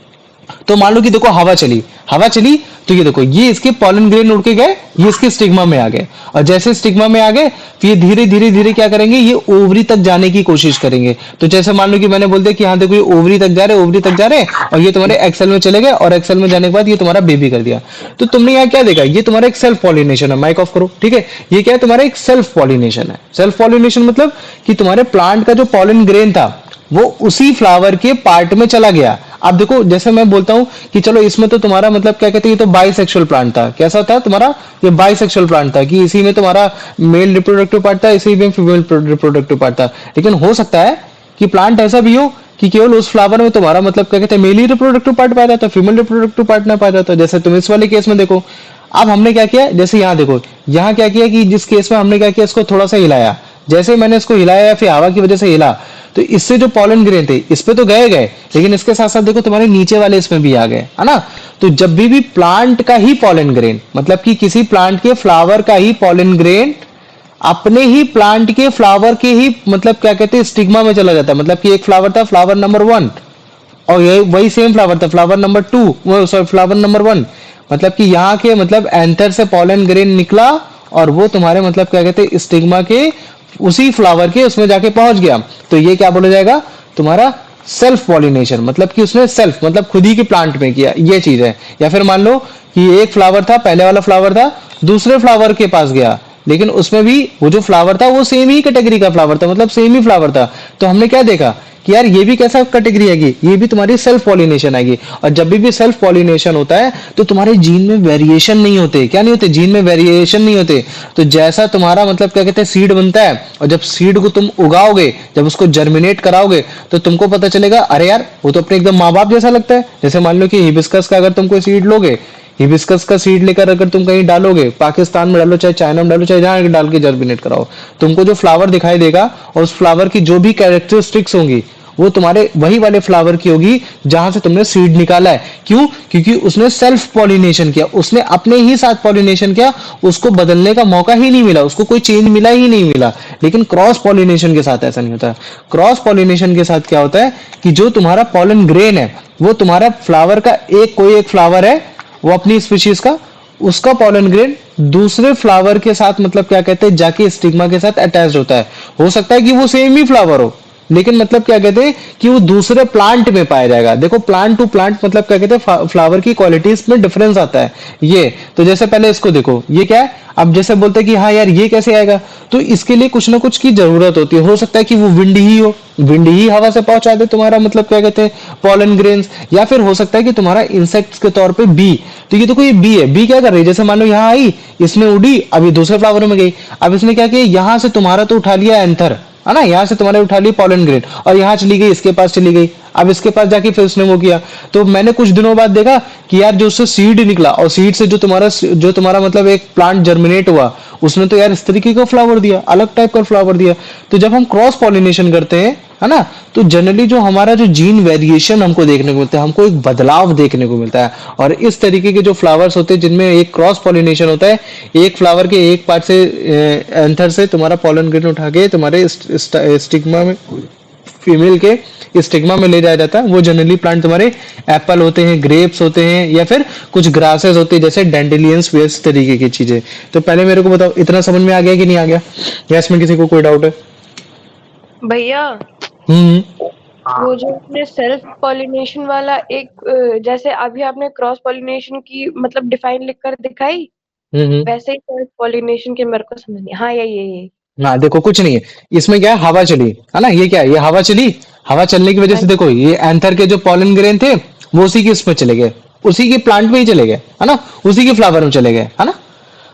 तो मान लो कि देखो हवा चली, हवा चली तो ये देखो ये इसके पॉलन ग्रेन उड़ के गए, ये इसके स्टिग्मा में आ गए, और जैसे स्टिग्मा में आ गए तो ये धीरे धीरे धीरे क्या करेंगे, ये ओवरी तक जाने की कोशिश करेंगे। तो जैसे मान लो कि मैंने बोल दिया कि हाँ देखो ये ओवरी तक जा रहे, ओवरी तक जा रहे, और ये तुम्हारे एक्सेल में चले गए, और एक्सेल में जाने के बाद ये तुम्हारा बेबी कर दिया। तो तुमने यहाँ क्या देखा, ये तुम्हारा एक सेल्फ पॉलिनेशन है। माइक ऑफ करो, ठीक है। ये क्या है? तुम्हारा एक सेल्फ पॉलिनेशन है। सेल्फ पॉलिनेशन मतलब कि तुम्हारे प्लांट का जो पॉलन ग्रेन था वो उसी फ्लावर के पार्ट में चला गया। अब देखो जैसे मैं बोलता हूं कि चलो इसमें तो तुम्हारा मतलब क्या कहते हैं, ये तो बाइसेक्सुअल प्लांट था। कैसा था तुम्हारा? ये बाइसेक्सुअल प्लांट था कि इसी में तुम्हारा मेल रिप्रोडक्टिव पार्ट था, इसी में फीमेल रिप्रोडक्टिव पार्ट था। लेकिन हो सकता है कि प्लांट ऐसा भी हो कि केवल उस फ्लावर में तुम्हारा मतलब क्या कहते हैं मेल ही रिप्रोडक्टिव पार्ट पाया जाता है, फीमेल रिप्रोडक्टिव पार्ट ना पाया जाता। जैसे तुम इस वाले केस में देखो, अब हमने क्या किया, जैसे यहाँ देखो, यहाँ क्या किया कि जिस केस में हमने क्या किया, इसको थोड़ा सा हिलाया। जैसे ही मैंने इसको हिलाया या फिर हवा की वजह से हिला, तो इससे जो पॉलन ग्रेन थे इस पे तो गए, लेकिन इसके साथ साथ देखो तुम्हारे नीचे वाले इसमें भी आ गए, है ना। तो जब भी प्लांट का ही पॉलन ग्रेन, मतलब कि किसी प्लांट के फ्लावर का ही पॉलन ग्रेन अपने ही प्लांट के फ्लावर के ही मतलब क्या कहते हैं स्टिग्मा में चला जाता है। मतलब कि एक फ्लावर था, फ्लावर नंबर 1, और ये वही सेम फ्लावर था, फ्लावर नंबर 2, वो सॉरी फ्लावर नंबर 1, मतलब कि यहाँ के मतलब एंथर से पॉलन ग्रेन निकला, और वो तुम्हारे मतलब क्या कहते हैं स्टिग्मा के उसी फ्लावर के उसमें जाके पहुंच गया। तो ये क्या बोला जाएगा, तुम्हारा सेल्फ पॉलिनेशन, मतलब कि उसने सेल्फ मतलब खुद ही के प्लांट में किया, ये चीज है। या फिर मान लो कि एक फ्लावर था, पहले वाला फ्लावर था, दूसरे फ्लावर के पास गया, लेकिन उसमें भी वो जो फ्लावर था वो सेम ही कैटेगरी का फ्लावर था, मतलब सेम ही फ्लावर था। तो हमने क्या देखा कि यार ये भी कैसा कैटेगरी आएगी, ये भी तुम्हारी सेल्फ पॉलिनेशन आएगी। और जब भी सेल्फ पॉलिनेशन होता है तो तुम्हारे जीन में वेरिएशन नहीं होते। क्या नहीं होते? जीन में वेरिएशन नहीं होते। तो जैसा तुम्हारा मतलब क्या कहते हैं सीड बनता है, और जब सीड को तुम उगाओगे, जब उसको जर्मिनेट कराओगे, तो तुमको पता चलेगा अरे यार वो तो अपने एकदम माँ बाप जैसा लगता है। जैसे मान लो कि हिबिस्कस का अगर तुम कोई सीड लोगे, हिबिस्कस का सीड लेकर अगर तुम कहीं डालोगे, पाकिस्तान में डालो, चाहे चाइना में डालो, चाहे जहां डाल के जर्मिनेट कराओ, तुमको जो फ्लावर दिखाई देगा और उस फ्लावर की जो भी कैरेक्टरिस्टिक्स होंगी वो तुम्हारे वही वाले फ्लावर की होगी जहां से तुमने सीड निकाला है। क्यों? क्योंकि उसने सेल्फ पॉलिनेशन किया, उसने अपने ही साथ पॉलिनेशन किया, उसको बदलने का मौका ही नहीं मिला, उसको कोई चेंज मिला ही नहीं मिला। लेकिन क्रॉस पॉलिनेशन के साथ ऐसा नहीं होता। क्रॉस पॉलिनेशन के साथ क्या होता है कि जो तुम्हारा पॉलन ग्रेन है वो तुम्हारा फ्लावर का कोई एक फ्लावर है वो अपनी स्पीशीज का, उसका पॉलन ग्रेन दूसरे फ्लावर के साथ मतलब क्या कहते हैं जाके स्टिग्मा के साथ अटैच होता है। हो सकता है कि वो सेम ही फ्लावर हो, लेकिन मतलब क्या कहते हैं कि वो दूसरे प्लांट में पाया जाएगा। देखो प्लांट टू प्लांट मतलब क्या कहते हैं फ्लावर की क्वालिटीज में डिफरेंस आता है। ये तो जैसे पहले इसको देखो, ये क्या है, अब जैसे बोलते हैं कि हाँ यार ये कैसे आएगा, तो इसके लिए कुछ ना कुछ की जरूरत होती है। हो सकता है कि वो विंड ही हो, विंड ही हवा से पहुंचा दे तुम्हारा मतलब क्या कहते हैं पॉलन ग्रेन्स, या फिर हो सकता है कि तुम्हारा इंसेक्ट्स के तौर पे बी। तो ये तो कोई बी है, बी क्या कर रही है, जैसे मान लो यहाँ आई, इसने उड़ी, अभी दूसरे फ्लावर में गई, अब इसने क्या किया, यहाँ से तुम्हारा तो उठा लिया एंथर, है ना, यहाँ से तुम्हारे उठा ली पॉलन ग्रेन और यहाँ चली गई, इसके पास चली गई, अब इसके पास जाके फिर उसने वो किया। तो मैंने कुछ दिनों बाद देखा कि यार जो उससे सीड निकला और सीड से जो तुम्हारा मतलब एक प्लांट जर्मिनेट हुआ, उसने तो यार इस तरीके का फ्लावर दिया, अलग टाइप का फ्लावर दिया। तो जब हम क्रॉस पॉलिनेशन करते हैं, है ना, तो जनरली जो हमारा जो जीन वेरिएशन हमको देखने को मिलता है, हमको एक बदलाव देखने को मिलता है। और इस तरीके के जो फ्लावर्स होते हैं जिनमें एक क्रॉस पॉलिनेशन होता है, एक फ्लावर के एक पार्ट से एंथर से तुम्हारा पॉलन ग्रेन उठा के तुम्हारे स्टिग्मा में, फीमेल के स्टिग्मा में ले जाया जाता है। वो जनरली प्लांट तुम्हारे एप्पल होते हैं, ग्रेप्स होते हैं, या फिर कुछ ग्रासेस होते हैं जैसे डेंडेलियंस, इस तरीके की चीजें। तो पहले मेरे को बताओ इतना समझ में आ गया कि नहीं आ गया, या इसमें किसी को कोई डाउट है? भैया हम्म वो जो आपने सेल्फ पॉलिनेशन वाला एक जैसे अभी आपने क्रॉस पॉलिनेशन की मतलब डिफाइन लिखकर दिखाई, हम्म। वैसे ही सेल्फ पॉलिनेशन के मेरे को समझ नहीं। हाँ ये ना देखो कुछ नहीं है इसमें, क्या है, हवा चली, है ना, ये क्या है, ये हवा चली, हवा चलने की वजह हाँ से देखो ये एंथर के जो पॉलन ग्रेन थे वो उसी के इसमें चले गए, उसी के प्लांट में ही चले गए, है ना, उसी के फ्लावर में चले गए, है ना।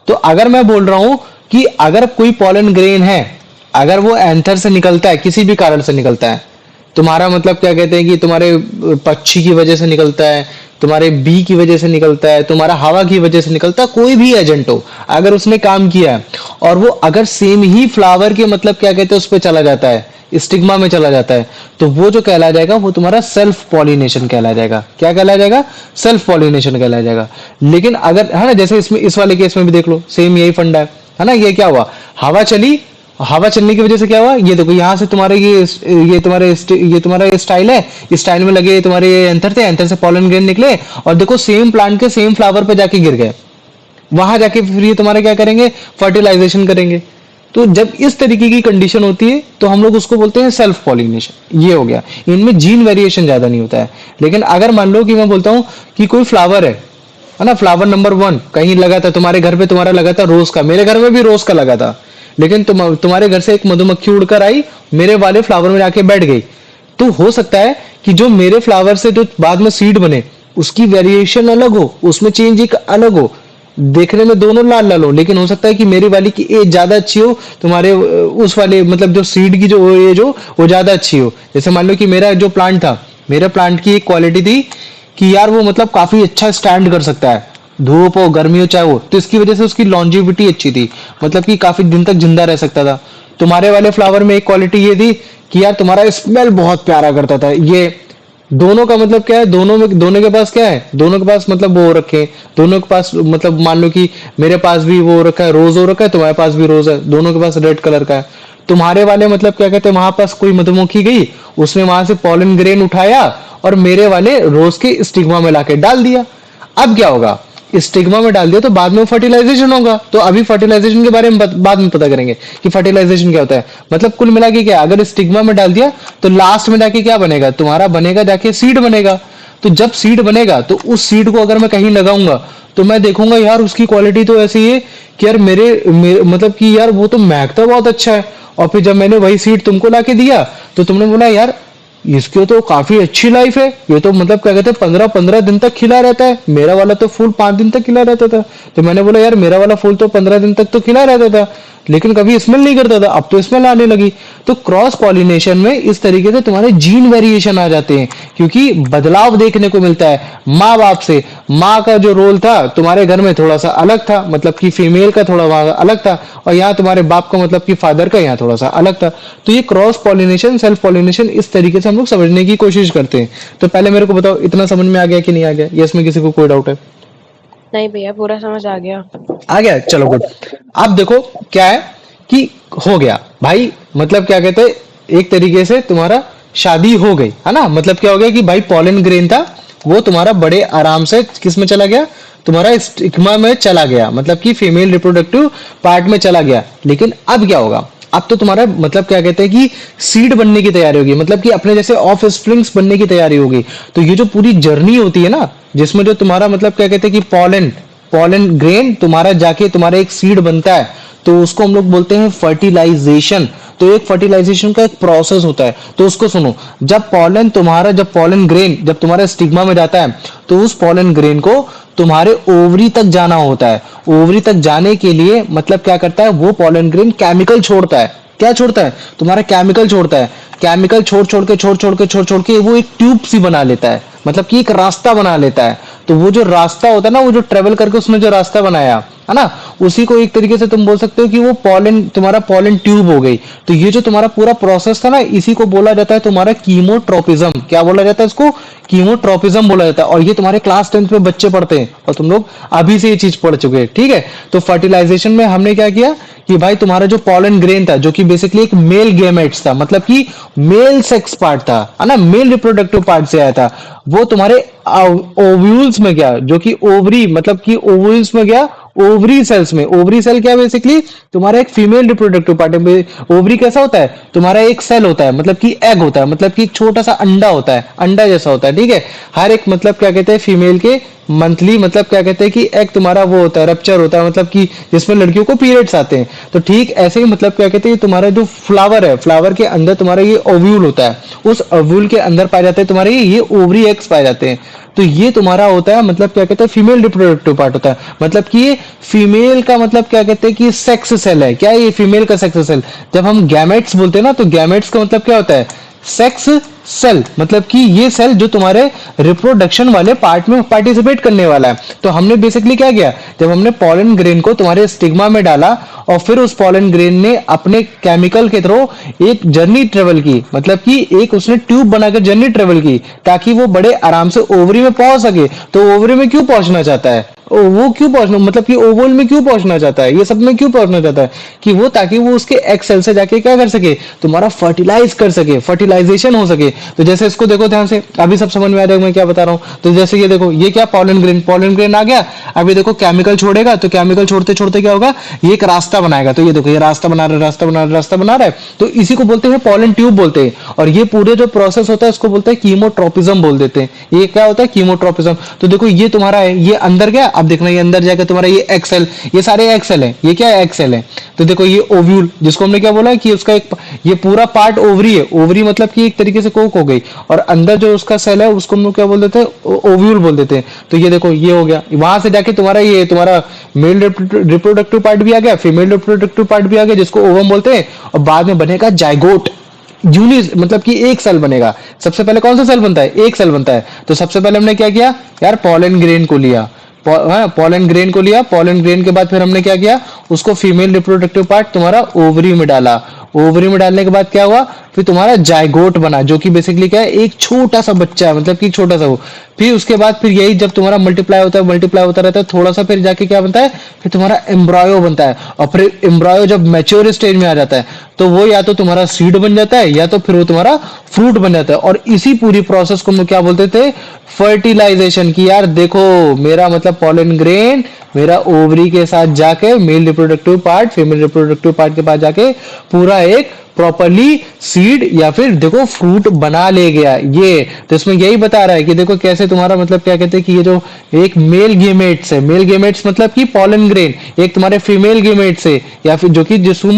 तो अगर मैं बोल रहा हूं कि अगर कोई पॉलन ग्रेन है, अगर वो एंथर से निकलता है, किसी भी कारण से निकलता है, तुम्हारा मतलब क्या कहते हैं कि तुम्हारे पक्षी की वजह से निकलता है, तुम्हारे बी की वजह से निकलता है, तुम्हारा हवा की वजह से निकलता है, कोई भी एजेंट हो, अगर उसने काम किया है और वो अगर सेम ही फ्लावर के मतलब क्या कहते हैं उस पर चला जाता है, स्टिग्मा में चला जाता है, तो वो जो कहला जाएगा वो तुम्हारा सेल्फ पॉलिनेशन कहला जाएगा। क्या कहला जाएगा? सेल्फ पॉलिनेशन कहला जाएगा। लेकिन अगर, है ना, जैसे इसमें इस वाले केस में भी देख लो, सेम यही फंडा है ना। ये क्या हुआ, हवा चली, हवा चलने की वजह से क्या हुआ, ये देखो यहाँ से तुम्हारे ये तुम्हारा स्टाइल है, इस स्टाइल में लगे तुम्हारे ये एंथर थे, एंथर से पॉलन ग्रेन निकले और देखो सेम प्लांट के सेम फ्लावर पे जाके गिर गए, वहां जाके फिर ये तुम्हारे क्या करेंगे, फर्टिलाइजेशन करेंगे। तो जब इस तरीके की कंडीशन होती है तो हम लोग उसको बोलते हैं सेल्फ पॉलिनेशन। ये हो गया, इनमें जीन वेरिएशन ज्यादा नहीं होता है। लेकिन अगर मान लो कि मैं बोलता हूँ कि कोई फ्लावर है ना, फ्लावर नंबर 1 कहीं लगा था तुम्हारे घर पे, तुम्हारा लगा था रोज का, मेरे घर में भी रोज का लगा था, लेकिन तुम्हारे घर से एक मधुमक्खी उड़कर आई, मेरे वाले फ्लावर में जाके बैठ गई, तो हो सकता है कि जो मेरे फ्लावर से जो बाद में सीड बने उसकी वेरिएशन अलग हो, उसमें चेंज एक अलग हो, देखने में दोनों लाल लाल हो, लेकिन हो सकता है कि मेरी वाली की एज ज्यादा अच्छी हो, तुम्हारे उस वाले मतलब जो सीड की जो एज हो वो ज्यादा अच्छी हो। जैसे मान लो कि मेरा जो प्लांट था, मेरे प्लांट की एक क्वालिटी थी कि यार वो मतलब काफी अच्छा स्टैंड कर सकता है, धूप हो गर्मी हो चाहे हो, तो इसकी वजह से उसकी लॉन्जिविटी अच्छी थी, मतलब कि काफी दिन तक जिंदा रह सकता था। तुम्हारे वाले फ्लावर में एक क्वालिटी ये थी कि यार तुम्हारा स्मेल बहुत प्यारा करता था। ये दोनों का मतलब क्या है, दोनों के पास क्या है, दोनों के पास मतलब वो हो रखे, दोनों के पास मतलब मान लो कि मेरे पास भी वो हो रखा है, रोज हो रखा है, तुम्हारे पास भी रोज है, दोनों के पास रेड कलर का है। तुम्हारे वाले मतलब क्या कहते हैं, वहां पास कोई मधुमक्खी गई, उसने वहां से पॉलन ग्रेन उठाया और मेरे वाले रोज के स्टिग्मा में लाके डाल दिया। अब क्या होगा, स्टिग्मा में डाल दिया तो बाद में फर्टिलाइजेशन होगा। तो अभी फर्टिलाइजेशन के बारे में बाद में पता करेंगे कि फर्टिलाइजेशन क्या होता है। मतलब कुल मिला के क्या, अगर स्टिग्मा में डाल दिया तो लास्ट में जाके क्या बनेगा, तुम्हारा बनेगा जाके सीड बनेगा। तो जब सीड बनेगा तो उस सीड को अगर मैं कहीं लगाऊंगा तो मैं देखूंगा यार उसकी क्वालिटी तो ऐसी है कि यार मेरे मतलब कि यार वो तो महकता बहुत अच्छा है। और फिर जब मैंने वही सीड तुमको लाके दिया तो तुमने बोला यार इसकी तो काफी अच्छी लाइफ है, ये तो मतलब क्या कहते हैं 15-15 दिन तक खिला रहता है, मेरा वाला तो फूल 5 दिन तक खिला रहता था। तो मैंने बोला यार मेरा वाला फूल तो 15 दिन तक तो खिला रहता था लेकिन कभी स्मेल नहीं करता था, अब तो स्मेल आने लगी। तो क्रॉस पॉलिनेशन में इस तरीके से तुम्हारे जीन वेरिएशन आ जाते हैं, क्योंकि बदलाव देखने को मिलता है माँ बाप से। माँ का जो रोल था तुम्हारे घर में थोड़ा सा अलग था, मतलब कि फीमेल का थोड़ा वहां अलग था, और यहाँ तुम्हारे बाप का मतलब कि फादर का यहाँ थोड़ा सा अलग था। तो ये क्रॉस पॉलिनेशन, सेल्फ पॉलिनेशन, इस तरीके से हम लोग समझने की कोशिश करते हैं। तो पहले मेरे को बताओ, इतना समझ में आ गया कि नहीं आ गया, या इसमें किसी को कोई डाउट है? नहीं भैया, पूरा समझ आ गया। आ गया, चलो गुड। अब देखो क्या है कि हो गया भाई, मतलब क्या कहते हैं, एक तरीके से तुम्हारा शादी हो गई है ना। मतलब क्या हो गया कि भाई पॉलन ग्रेन था वो तुम्हारा बड़े आराम से किस में चला गया, तुम्हारा स्टिग्मा में चला गया, मतलब कि फीमेल रिप्रोडक्टिव पार्ट में चला गया। लेकिन अब क्या होगा, अब तो तुम्हारा मतलब क्या कहते हैं कि सीड बनने की तैयारी होगी, मतलब कि अपने जैसे ऑफ स्प्रिंग्स बनने की तैयारी होगी। तो ये जो पूरी जर्नी होती है ना, जिसमें जो तुम्हारा मतलब क्या कहते हैं कि पॉलन पॉलन ग्रेन तुम्हारा जाके तुम्हारा एक सीड बनता है, तो उसको हम लोग बोलते हैं फर्टिलाइजेशन। तो एक फर्टिलाइजेशन का एक प्रोसेस होता है। तो उसको सुनो, जब पॉलन ग्रेन जब तुम्हारे स्टिग्मा में जाता है, तो उस पॉलन ग्रेन को तुम्हारे ओवरी तक जाना होता है। ओवरी तक जाने के लिए मतलब क्या करता है, वो पॉलन ग्रेन केमिकल छोड़ता है। क्या छोड़ता है, तुम्हारा केमिकल छोड़ता है। केमिकल छोड़ के वो एक ट्यूब सी बना लेता है, मतलब कि एक रास्ता बना लेता है। तो वो जो रास्ता होता है ना, वो जो ट्रेवल करके उसने जो रास्ता बनाया है ना, उसी को एक तरीके से तुम बोल सकते हो कि वो पॉलन, तुम्हारा पॉलन ट्यूब हो गई। तो ये जो तुम्हारा पूरा प्रोसेस था ना, इसी को बोला जाता है तुम्हारा कीमोट्रोपिज्म। क्या बोला जाता है इसको, कीमोट्रोपिज्म बोला जाता है। और ये तुम्हारे क्लास 10th में बच्चे पढ़ते हैं, और तुम लोग अभी से ये चीज पढ़ चुके हैं, ठीक है। तो फर्टिलाइजेशन में हमने क्या किया कि भाई तुम्हारा जो पॉलन ग्रेन था, जो कि बेसिकली एक मेल गेमेट्स था, मतलब कि मेल सेक्स पार्ट था, है ना, मेल रिप्रोडक्टिव पार्ट से आया था, वो तुम्हारे ओव्यूल्स में गया, जो कि ओवरी, मतलब कि ओव्यूल्स में गया, ओवरी सेल्स में। ओवरी सेल क्या है, बेसिकली तुम्हारा एक फीमेल रिप्रोडक्टिव पार्ट है। ओवरी कैसा होता है, तुम्हारा एक सेल होता है, मतलब कि एग होता है, मतलब कि छोटा सा अंडा होता है, अंडा जैसा होता है, ठीक है। हर एक मतलब क्या कहते हैं फीमेल के मंथली, मतलब क्या कहते हैं कि एग तुम्हारा वो होता है, रप्चर होता है, मतलब कि जिसमें लड़कियों को पीरियड्स आते हैं। तो ठीक ऐसे ही मतलब क्या कहते हैं, तुम्हारा जो फ्लावर है, फ्लावर के अंदर तुम्हारा ये ओव्यूल होता है, उस ओव्यूल के अंदर पाए जाते हैं तुम्हारे ये ओवरी एग्स पाए जाते हैं। तो ये तुम्हारा होता है, मतलब क्या कहते हैं, फीमेल रिप्रोडक्टिव पार्ट होता है। मतलब कि ये फीमेल का मतलब क्या कहते हैं कि सेक्स सेल है। क्या है ये फीमेल का सेक्स सेल? जब हम गैमेट्स बोलते हैं ना, तो गैमेट्स का मतलब क्या होता है, सेक्स सेल, मतलब कि ये सेल जो तुम्हारे रिप्रोडक्शन वाले पार्ट में पार्टिसिपेट करने वाला है। तो हमने बेसिकली क्या किया, जब हमने पॉलन ग्रेन को तुम्हारे स्टिग्मा में डाला, और फिर उस पॉलन ग्रेन ने अपने केमिकल के थ्रू एक जर्नी ट्रेवल की, मतलब कि एक उसने ट्यूब बनाकर जर्नी ट्रेवल की, ताकि वो बड़े आराम से ओवरी में पहुंच सके। तो ओवरी में क्यों पहुंचना चाहता है, वो क्यों पहुंचना, मतलब कि ओवल में क्यों पहुंचना चाहता है, ये सब में क्यों पहुंचना चाहता है, कि वो ताकि वो उसके एक्स सेल से जाके क्या कर सके, तुम्हारा फर्टिलाइज कर सके, फर्टिलाइजेशन हो सके। तो जैसे इसको देखो ध्यान से, अभी सब समझ में आ रहा है मैं क्या बता रहा हूँ। तो जैसे ये देखो, ये क्या पॉलन ग्रेन, पॉलन ग्रेन आ गया। अभी देखो केमिकल छोड़ेगा, तो केमिकल छोड़ते छोड़ते क्या होगा, ये एक रास्ता बनाएगा। तो ये देखो, ये रास्ता बना रहा है, रास्ता बना रहा है, रास्ता बना रहा है। तो इसी को बोलते हैं पॉलन ट्यूब बोलते हैं। और ये पूरे जो प्रोसेस होता है इसको बोलते हैं कीमोट्रोपिज्म बोल देते हैं। ये क्या होता है, कीमोट्रोपिज्म। तो देखो ये तुम्हारा है, ये अंदर गया, अब देखना ये अंदर जाकर तुम्हारा ये एक्सेल, ये सारे एक्सेल है, ये क्या है, एक्सेल है। तो देखो ये ओव्यूल, जिसको हमने क्या बोला कि उसका एक ये पूरा पार्ट ओवरी है। ओवरी मतलब कि एक तरीके से कोक हो गई, और अंदर जो उसका सेल है उसको हम लोग क्या बोल देते हैं, ओव्यूल बोल देते हैं। तो ये देखो ये हो गया, वहां से जाके तुम्हारा ये तुम्हारा मेल रिप्रोडक्टिव पार्ट भी आ गया, फीमेल रिप्रोडक्टिव पार्ट भी आ गया, जिसको ओवम बोलते हैं। और बाद में बनेगा जाइगोट, यूनिट, मतलब कि एक सेल बनेगा। सबसे पहले कौन सा सेल बनता है, एक सेल बनता है। तो सबसे पहले हमने क्या किया यार, पॉलन ग्रेन को लिया, पॉलन ग्रेन को लिया। पॉलन ग्रेन के बाद फिर हमने क्या किया, उसको फीमेल रिप्रोडक्टिव पार्ट तुम्हारा ओवरी में डाला। ओवरी में डालने के बाद क्या हुआ, फिर तुम्हारा जाइगोट बना, जो कि बेसिकली क्या है, एक छोटा सा बच्चा है, मतलब कि छोटा सा वो। फिर उसके बाद फिर यही जब तुम्हारा मल्टीप्लाई होता है, मल्टीप्लाई होता रहता है थोड़ा सा, फिर जाके क्या बनता है, फिर तुम्हारा एम्ब्रायो बनता है। और फिर एम्ब्रायो जब मैच्योर स्टेज में आ जाता है, तो वो या तो तुम्हारा सीड बन जाता है, या तो फिर वो तुम्हारा फ्रूट बन जाता है। और इसी पूरी प्रोसेस को हम क्या बोलते थे, फर्टिलाइजेशन। की यार देखो, मेरा मतलब पॉलन ग्रेन मेरा ओवरी के साथ जाके mail reproductive part female reproductive part के पास जाके पूरा एक प्रॉपरली सीड या फिर देखो फ्रूट बना ले गया। ये तो इसमें यही बता रहा है कि देखो कैसे तुम्हारा मतलब क्या कहते हैं कि ये जो एक मेल गेमेट्स है, मेल गेमेट्स मतलब कि पॉलन ग्रेन एक तुम्हारे फीमेल गेमेट्स है, या फिर जो कि जिसको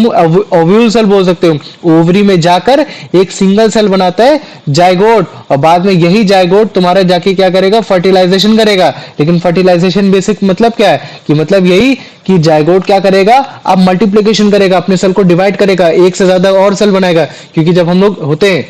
ओव्यूल सेल बोल सकते हो, ओवरी में जाकर एक सिंगल सेल बनाता है जाइगोट। और बाद में यही जाइगोट तुम्हारा जाके क्या करेगा, फर्टिलाइजेशन करेगा। लेकिन फर्टिलाइजेशन बेसिक मतलब क्या है, कि मतलब यही कि जाइगोट क्या करेगा, अब मल्टीप्लिकेशन करेगा, अपने सेल को डिवाइड करेगा, एक से ज्यादा और सेल बनाएगा। क्योंकि जब हम लोग होते हैं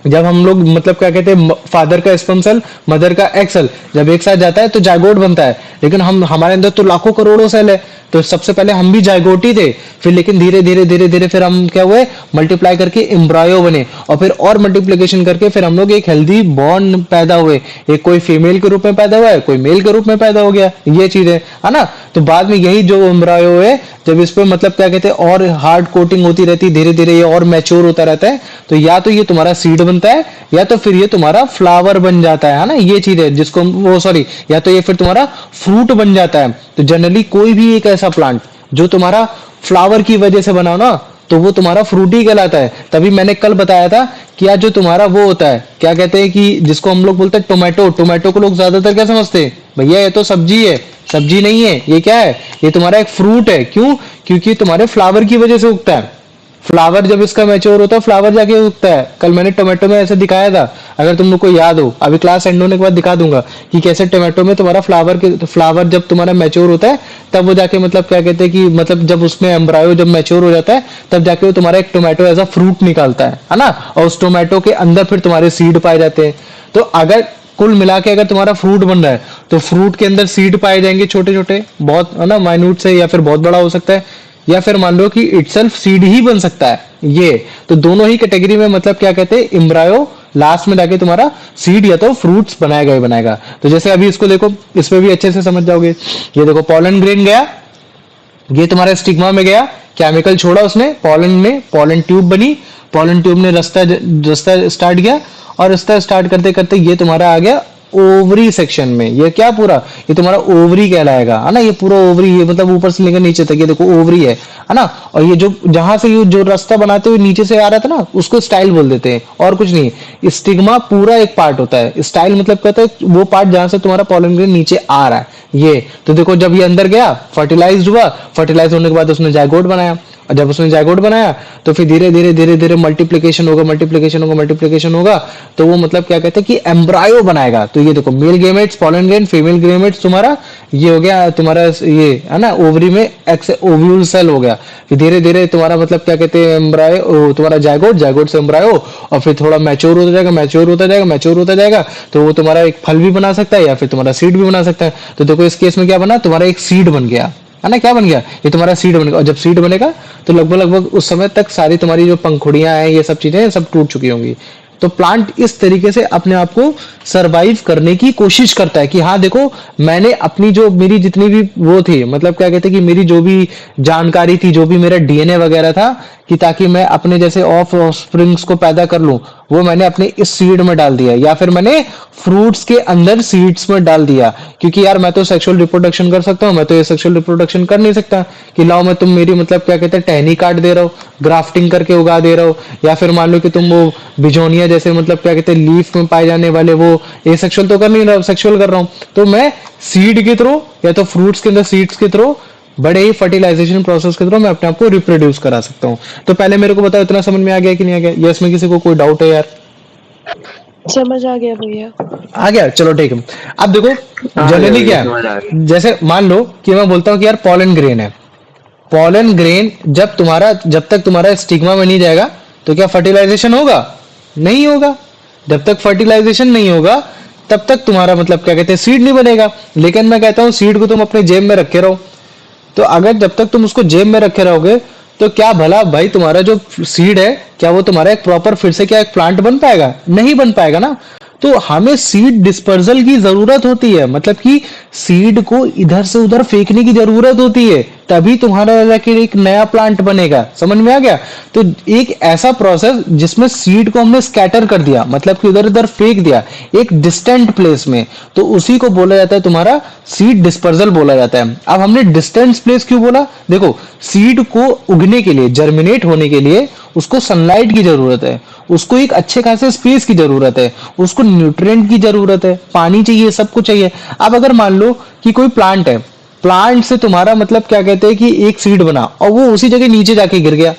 जब हम लोग मतलब क्या कहते हैं फादर का स्पर्म सेल मदर का एग सेल जब एक साथ जाता है तो जायगोट बनता है, लेकिन हम हमारे अंदर तो लाखों करोड़ों सेल है, तो सबसे पहले हम भी जायगोट ही थे, फिर लेकिन धीरे धीरे धीरे धीरे फिर हम क्या हुए, मल्टीप्लाई करके एम्ब्रायो बने, और फिर और मल्टीप्लिकेशन करके फिर हम लोग एक हेल्दी बॉन्ड पैदा हुए, एक कोई फीमेल के रूप में पैदा हुआ है, कोई मेल के रूप में पैदा हो गया, ये चीज है ना। तो बाद में यही जो एम्ब्रायो है जब इस पे मतलब क्या कहते हैं और हार्ड कोटिंग होती रहती है, धीरे धीरे ये और मैच्योर होता रहता है, तो या तो ये तुम्हारा सीड बनता है या तो फिर ये तुम्हारा फ्लावर बन जाता है ना, ये चीज है जिसको वो सॉरी, या तो ये फिर तुम्हारा फ्रूट बन जाता है। तो जनरली कोई भी एक ऐसा प्लांट जो तुम्हारा फ्लावर की वजह से बना ना, तो वो तुम्हारा फ्रूट ही कहलाता है। तभी मैंने कल बताया था कि यार जो तुम्हारा वो होता है क्या कहते हैं कि जिसको हम लोग बोलते हैं टोमेटो, टोमेटो को लोग ज्यादातर क्या समझते हैं, भैया ये तो सब्जी है, सब्जी नहीं है, ये क्या है, ये तुम्हारा एक फ्रूट है। क्यों? क्योंकि तुम्हारे फ्लावर की वजह से उगता है, फ्लावर जब इसका मैच्योर होता है फ्लावर जाके उगता है। कल मैंने टोमेटो में ऐसे दिखाया था, अगर तुम लोग को याद हो, अभी क्लास एंड होने के बाद दिखा दूंगा कि कैसे टोमेटो में तुम्हारा फ्लावर जब तुम्हारा मैच्योर होता है तब वो जाके मतलब क्या कहते हैं कि मतलब जब उसमें एम्ब्रायो जब मैच्योर हो जाता है तब जाके वो तुम्हारा एक टोमेटो एज अ फ्रूट निकालता है ना, और उस टोमेटो के अंदर फिर तुम्हारे सीड पाए जाते हैं। तो अगर कुल मिला के अगर तुम्हारा फ्रूट बन रहा है तो फ्रूट के अंदर सीड पाए जाएंगे छोटे छोटे, बहुत है ना, माइन्यूट से, या फिर बहुत बड़ा हो सकता है, या फिर मान लो कि इटसेल्फ सीड ही बन सकता है। ये तो दोनों ही कैटेगरी में मतलब क्या कहते हैं, एम्ब्रायो लास्ट में जाके तुम्हारा सीड या तो फ्रूट्स बनाएगा ही बनाएगा। तो जैसे अभी इसको देखो, इसमें भी अच्छे से समझ जाओगे। ये देखो पॉलन ग्रेन गया, ये तुम्हारा स्टिग्मा में गया, केमिकल छोड़ा उसने पॉलन में, पॉलन ट्यूब बनी, पॉलन ट्यूब ने रास्ता रास्ता स्टार्ट किया, और रास्ता स्टार्ट करते करते ये तुम्हारा आ गया ओवरी सेक्शन में। ये क्या पूरा, ये तुम्हारा ओवरी कहलाएगा, है ना, ये पूरा ओवरी, ये मतलब ऊपर से लेकर नीचे तक ये देखो ओवरी है ना। और ये जो जहां से ये जो रास्ता बनाते हुए नीचे से आ रहा था ना, उसको स्टाइल बोल देते हैं, और कुछ नहीं। स्टिग्मा पूरा एक पार्ट होता है, स्टाइल मतलब कहता है वो पार्ट जहां से तुम्हारा पॉलन ग्रेन नीचे आ रहा है। ये तो देखो जब ये अंदर गया, फर्टिलाइज हुआ, फर्टिलाइज होने के बाद उसने जायगोट बनाया, और जब उसने जायगोट बनाया तो फिर धीरे धीरे धीरे धीरे मल्टीप्लिकेशन होगा, मल्टीप्लिकेशन होगा, मल्टीप्लिकेशन होगा, तो वो मतलब क्या कहते हैं कि एम्ब्रायो बनाएगा। तो ये देखो male gametes pollen grain, female gametes तुम्हारा ये हो गया तुम्हारा, ये है ना ओवरी में एक्स ओव्यूल सेल हो गया। फिर धीरे धीरे तुम्हारा मतलब क्या कहते हैं एम्ब्रायो, तुम्हारा जायगोट, जायगोट से एम्ब्रायो, और फिर थोड़ा मैच्योर होता जाएगा, मैच्योर होता जाएगा, मैच्योर होता जाएगा, तो वो तुम्हारा एक फल भी बना सकता है या फिर तुम्हारा सीड भी बना सकता है। तो देखो इस केस में क्या बना, तुम्हारा एक सीड बन गया, है ना, क्या बन गया, ये तुम्हारा सीड बन गया। और जब सीड बनेगा तो लगभग लगभग उस समय तक सारी तुम्हारी जो पंखुड़ियां हैं ये सब चीजें सब टूट चुकी होंगी। तो प्लांट इस तरीके से अपने आप को सरवाइव करने की कोशिश करता है कि हाँ देखो मैंने अपनी जो मेरी जितनी भी वो थी, मतलब क्या कहते हैं कि मेरी जो भी जानकारी थी, जो भी मेरा डीएनए वगैरह था, कि ताकि मैं अपने जैसे ऑफ स्प्रिंग्स को पैदा कर लूं, वो मैंने अपने इस सीड में डाल दिया, या फिर मैंने फ्रूट्स के अंदर सीड्स में डाल दिया। क्योंकि यार मैं तो सेक्सुअल रिप्रोडक्शन कर सकता हूँ, मैं तो ये सेक्सुअल रिप्रोडक्शन कर नहीं सकता कि लाओ मैं तुम मेरी मतलब क्या कहते हैं टहनी काट दे रहा हो, ग्राफ्टिंग करके उगा दे रहा हो, या फिर मान लो कि तुम वो बिजोनिया जैसे मतलब क्या कहते हैं लीफ में पाए जाने वाले वो ये सेक्सुअल तो कर नहीं रहा, सेक्सुअल कर रहा हूँ। तो मैं सीड के थ्रू या तो फ्रूट्स के अंदर सीड्स के थ्रू बड़े ही फर्टिलाइजेशन प्रोसेस के थ्रू मैं अपने आप को रिप्रोड्यूस करा सकता हूँ। तो पहले मेरे को बताओ इतना समझ में आ गया कि नहीं आ गया, या इसमें किसी को कोई डाउट है यार? समझ आ गया भैया। आ गया, चलो ठीक है। अब देखो जनरली क्या है, जैसे मान लो कि मैं बोलता हूँ कि यार पॉलन ग्रेन है, पॉलन ग्रेन जब तक तुम्हारा स्टिग्मा में नहीं जाएगा तो क्या फर्टिलाइजेशन होगा? नहीं होगा। जब तक फर्टिलाइजेशन नहीं होगा तब तक तुम्हारा मतलब क्या कहते हैं सीड नहीं बनेगा। लेकिन मैं कहता हूँ सीड को तुम अपने जेब में रखे रहो, तो अगर जब तक तुम उसको जेब में रखे रहोगे तो क्या भला भाई तुम्हारा जो सीड है क्या वो तुम्हारा एक प्रॉपर फिर से क्या एक प्लांट बन पाएगा? नहीं बन पाएगा ना। तो हमें सीड डिस्पर्सल की जरूरत होती है, मतलब कि सीड को इधर से उधर फेंकने की जरूरत होती है, तभी तुम्हारा जाके एक नया प्लांट बनेगा। समझ में आ गया? तो एक ऐसा प्रोसेस जिसमें सीड को हमने स्कैटर कर दिया, मतलब कि उधर उधर फेंक दिया एक डिस्टेंट प्लेस में, तो उसी को बोला जाता है तुम्हारा सीड डिस्पर्सल बोला जाता है। अब हमने डिस्टेंट प्लेस क्यों बोला? देखो सीड को उगने के लिए, जर्मिनेट होने के लिए उसको सनलाइट की जरूरत है, उसको एक अच्छे खासे स्पेस की जरूरत है, उसको न्यूट्रिएंट की जरूरत है, पानी चाहिए, सब कुछ चाहिए। अब अगर मान लो कि कोई प्लांट है, प्लांट से तुम्हारा मतलब क्या कहते हैं कि एक सीड बना और वो उसी जगह नीचे जाके गिर गया,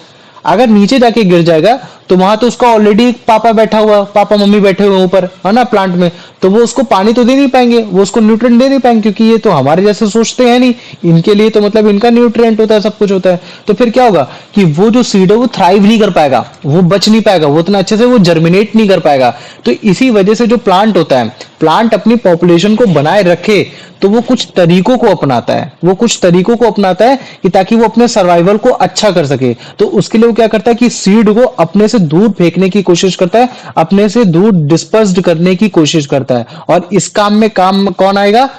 अगर नीचे जाके गिर जाएगा तो वहां तो उसका ऑलरेडी पापा बैठा हुआ, पापा मम्मी बैठे हुए ऊपर, है ना, प्लांट में। तो वो उसको पानी तो दे नहीं पाएंगे, वो उसको न्यूट्रिएंट दे नहीं पाएंगे, क्योंकि ये तो हमारे जैसे सोचते हैं नहीं। इनके लिए तो मतलब इनका न्यूट्रिएंट होता है, सब कुछ होता है। तो फिर क्या होगा कि वो जो सीड है वो थ्राइव नहीं कर पाएगा, वो बच नहीं पाएगा, वो इतना अच्छे से वो जर्मिनेट नहीं कर पाएगा। तो इसी वजह से जो प्लांट होता है, प्लांट अपनी पॉपुलेशन को बनाए रखे तो वो कुछ तरीकों को अपनाता है, वो कुछ तरीकों को अपनाता है कि ताकि वो अपने सर्वाइवल को अच्छा कर सके। तो उसके लिए वो क्या करता है कि सीड को अपने से दूर फेंकने की कोशिश करता है, अपने से दूर डिस्पर्स्ड करने की कोशिश करता है। और इस काम में काम कौन आएगा?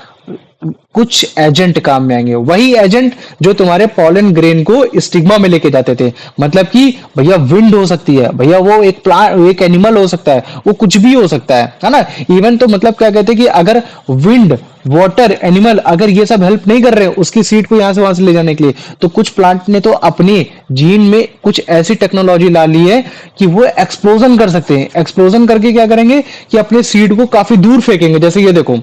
कुछ एजेंट काम में आएंगे, वही एजेंट जो तुम्हारे पॉलन ग्रेन को स्टिग्मा में लेके जाते थे। मतलब कि भैया विंड हो सकती है, भैया वो एक प्लांट, एक एनिमल हो सकता है, वो कुछ भी हो सकता है ना। इवन तो मतलब क्या कहते हैं कि अगर विंड, वाटर, एनिमल अगर ये सब हेल्प नहीं कर रहे हैं उसकी सीड को यहां से वहां से ले जाने के लिए, तो कुछ प्लांट ने तो अपने जीन में कुछ ऐसी टेक्नोलॉजी ला ली है कि वो एक्सप्लोजन कर सकते हैं। एक्सप्लोजन करके क्या करेंगे कि अपने सीड को काफी दूर फेंकेंगे। जैसे ये देखो,